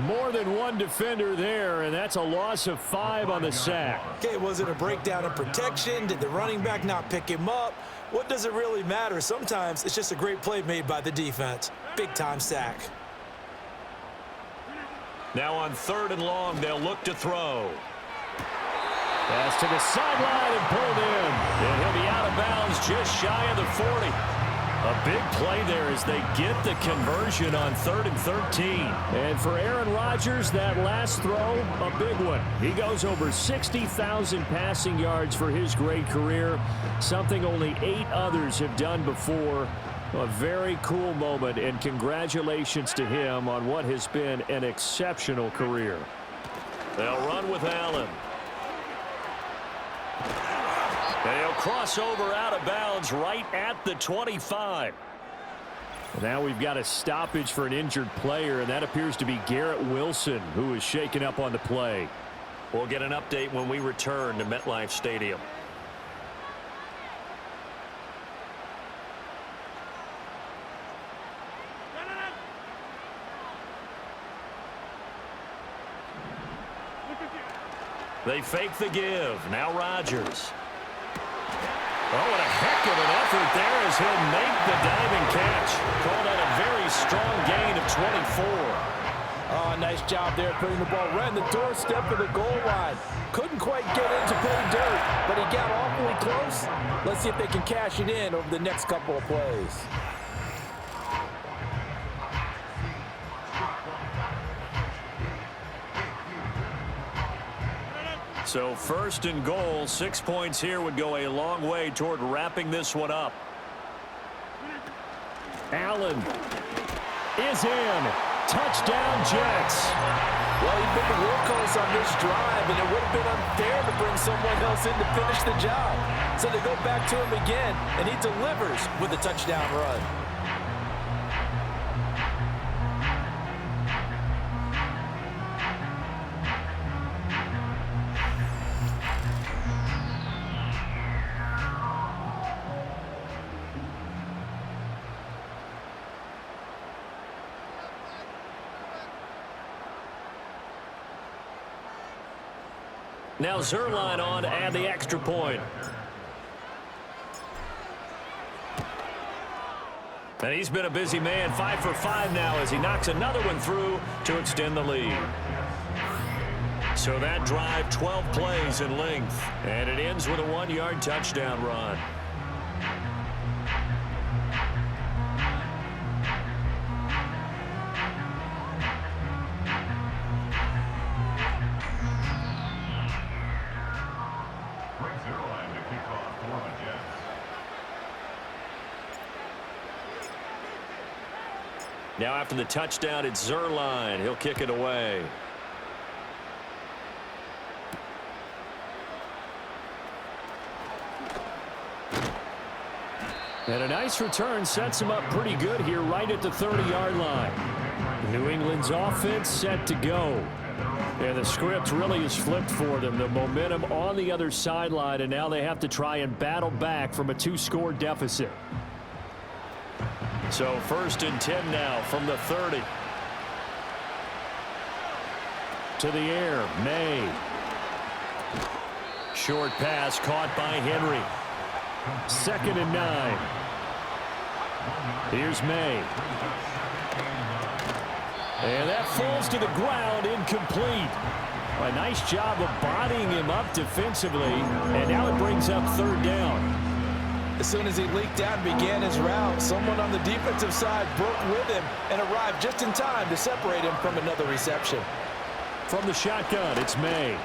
More than one defender there, and that's a loss of 5 on the sack. Okay, was it a breakdown in protection? Did the running back not pick him up? What does it really matter? Sometimes it's just a great play made by the defense. Big-time sack. Now on 3rd and long, they'll look to throw. Pass to the sideline and pulled in. And he'll be out of bounds just shy of the 40. A big play there as they get the conversion on 3rd and 13. And for Aaron Rodgers, that last throw, a big one. He goes over 60,000 passing yards for his great career, something only 8 others have done before. A very cool moment, and congratulations to him on what has been an exceptional career. They'll run with Allen. They'll cross over out of bounds right at the 25. Now we've got a stoppage for an injured player, and that appears to be Garrett Wilson, who is shaken up on the play. We'll get an update when we return to MetLife Stadium. They fake the give. Now Rodgers. Oh, what a heck of an effort there as he'll make the diving catch. Called out a very strong gain of 24. Oh, nice job there putting the ball right in the doorstep of the goal line. Couldn't quite get in to play dirt, but he got awfully close. Let's see if they can cash it in over the next couple of plays. So first and goal, 6 points here would go a long way toward wrapping this one up. Allen is in. Touchdown, Jets. Well, he's been the workhorse on this drive, and it would have been unfair to bring someone else in to finish the job. So they go back to him again, and he delivers with a touchdown run. Now Zerline on to add the extra point. And he's been a busy man, 5 for 5 now as he knocks another one through to extend the lead. So that drive, 12 plays in length, and it ends with a 1-yard touchdown run. Now after the touchdown, it's Zerline. He'll kick it away. And a nice return sets him up pretty good here right at the 30-yard line. New England's offense set to go. And the script really is flipped for them. The momentum on the other sideline, and now they have to try and battle back from a 2-score deficit. So first and 10 now from the 30. To the air, May. Short pass caught by Henry. 2nd and 9. Here's May. And that falls to the ground, incomplete. A nice job of bodying him up defensively, and now it brings up 3rd down. As soon as he leaked out and began his route, someone on the defensive side broke with him and arrived just in time to separate him from another reception. From the shotgun, it's May.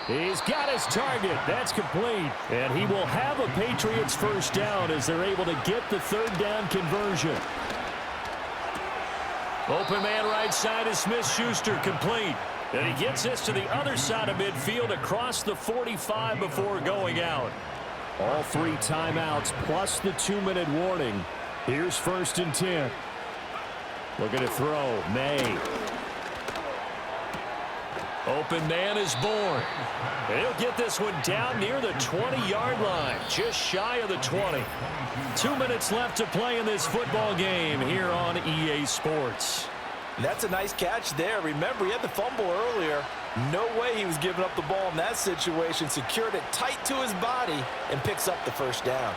He's got his target. That's complete. And he will have a Patriots 1st down as they're able to get the 3rd down conversion. Open man right side is Smith-Schuster, complete. And he gets this to the other side of midfield across the 45 before going out. All 3 timeouts plus the 2-minute warning. Here's 1st and 10. Looking to throw. May. Open man is born. And he'll get this one down near the 20-yard line, just shy of the 20. 2 minutes left to play in this football game here on EA Sports. That's a nice catch there. Remember, he had the fumble earlier. No way he was giving up the ball in that situation. Secured it tight to his body and picks up the 1st down.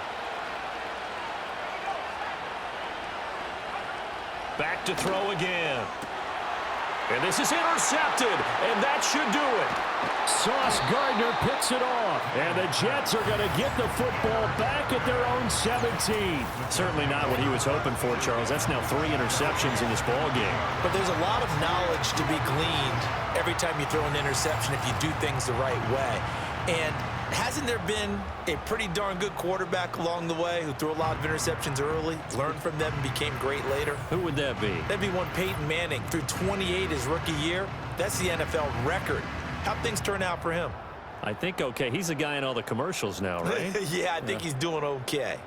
Back to throw again. And this is intercepted, and that should do it. Sauce Gardner picks it off, and the Jets are going to get the football back at their own 17. Certainly not what he was hoping for, Charles. That's now 3 interceptions in this ball game. But there's a lot of knowledge to be gleaned every time you throw an interception if you do things the right way. And hasn't there been a pretty darn good quarterback along the way who threw a lot of interceptions early, learned from them, and became great later? Who would that be? That'd be one Peyton Manning. Threw 28 his rookie year. That's the NFL record. How'd things turn out for him? I think okay. He's the guy in all the commercials now, right? Yeah, I think he's doing okay.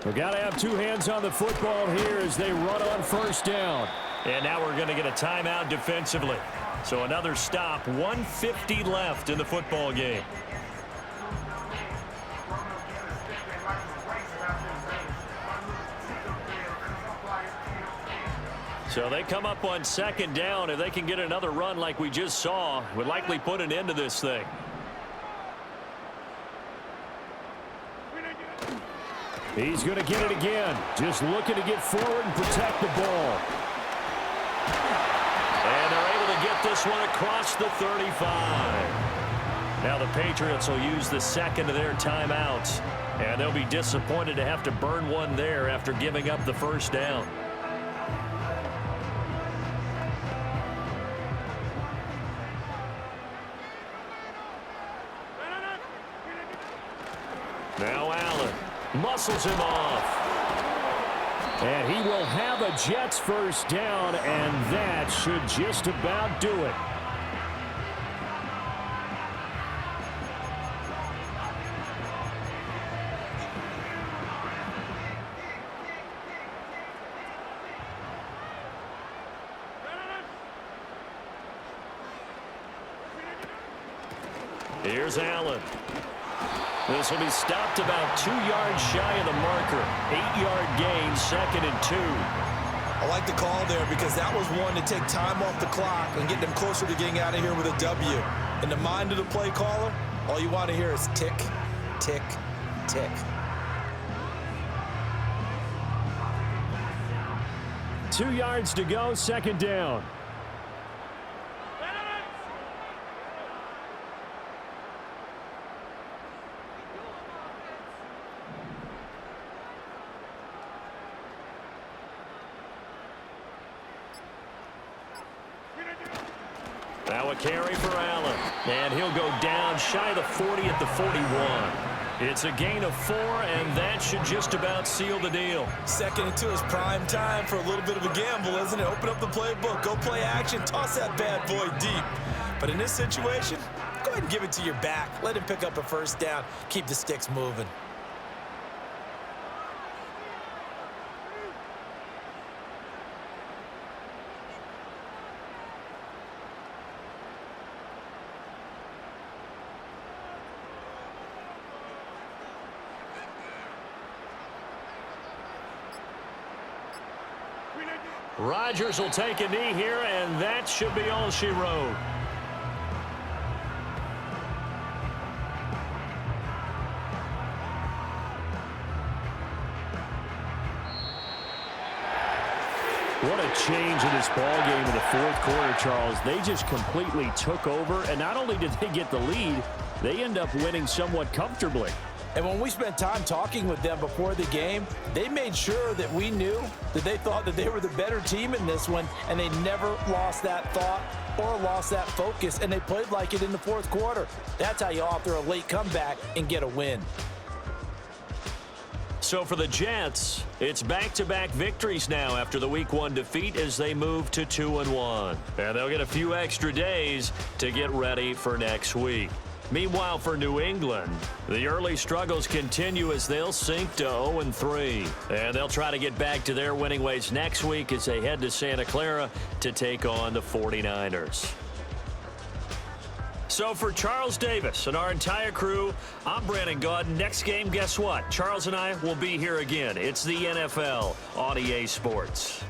We've got to have two hands on the football here as they run on first down. And now we're going to get a timeout defensively. So another stop, 1:50 left in the football game. So they come up on second down. If they can get another run like we just saw, would likely put an end to this thing. He's going to get it again. Just looking to get forward and protect the ball. And they're able to get this one across the 35. Now the Patriots will use the second of their timeouts. And they'll be disappointed to have to burn one there after giving up the first down. Now Allen muscles him off. And he will have a Jets first down, and that should just about do it. Here's Allen. This will be stopped about 2 yards shy of the marker. 8-yard gain, 2nd and 2. I like the call there because that was one to take time off the clock and get them closer to getting out of here with a W. In the mind of the play caller, all you want to hear is tick, tick, tick. Two yards to go, 2nd down. Now a carry for Allen. And he'll go down shy of the 40 at the 41. It's a gain of 4, and that should just about seal the deal. 2nd and 2 is prime time for a little bit of a gamble, isn't it? Open up the playbook, go play action, toss that bad boy deep. But in this situation, go ahead and give it to your back. Let him pick up a first down. Keep the sticks moving. Rodgers will take a knee here, and that should be all she wrote. What a change in this ball game in the 4th quarter, Charles. They just completely took over, and not only did they get the lead, they end up winning somewhat comfortably. And when we spent time talking with them before the game, they made sure that we knew that they thought that they were the better team in this one, and they never lost that thought or lost that focus, and they played like it in the 4th quarter. That's how you author a late comeback and get a win. So for the Jets, it's back-to-back victories now after the Week 1 defeat as they move to 2-1. And they'll get a few extra days to get ready for next week. Meanwhile, for New England, the early struggles continue as they'll sink to 0-3. And they'll try to get back to their winning ways next week as they head to Santa Clara to take on the 49ers. So for Charles Davis and our entire crew, I'm Brandon Gaudin. Next game, guess what? Charles and I will be here again. It's the NFL on EA Sports.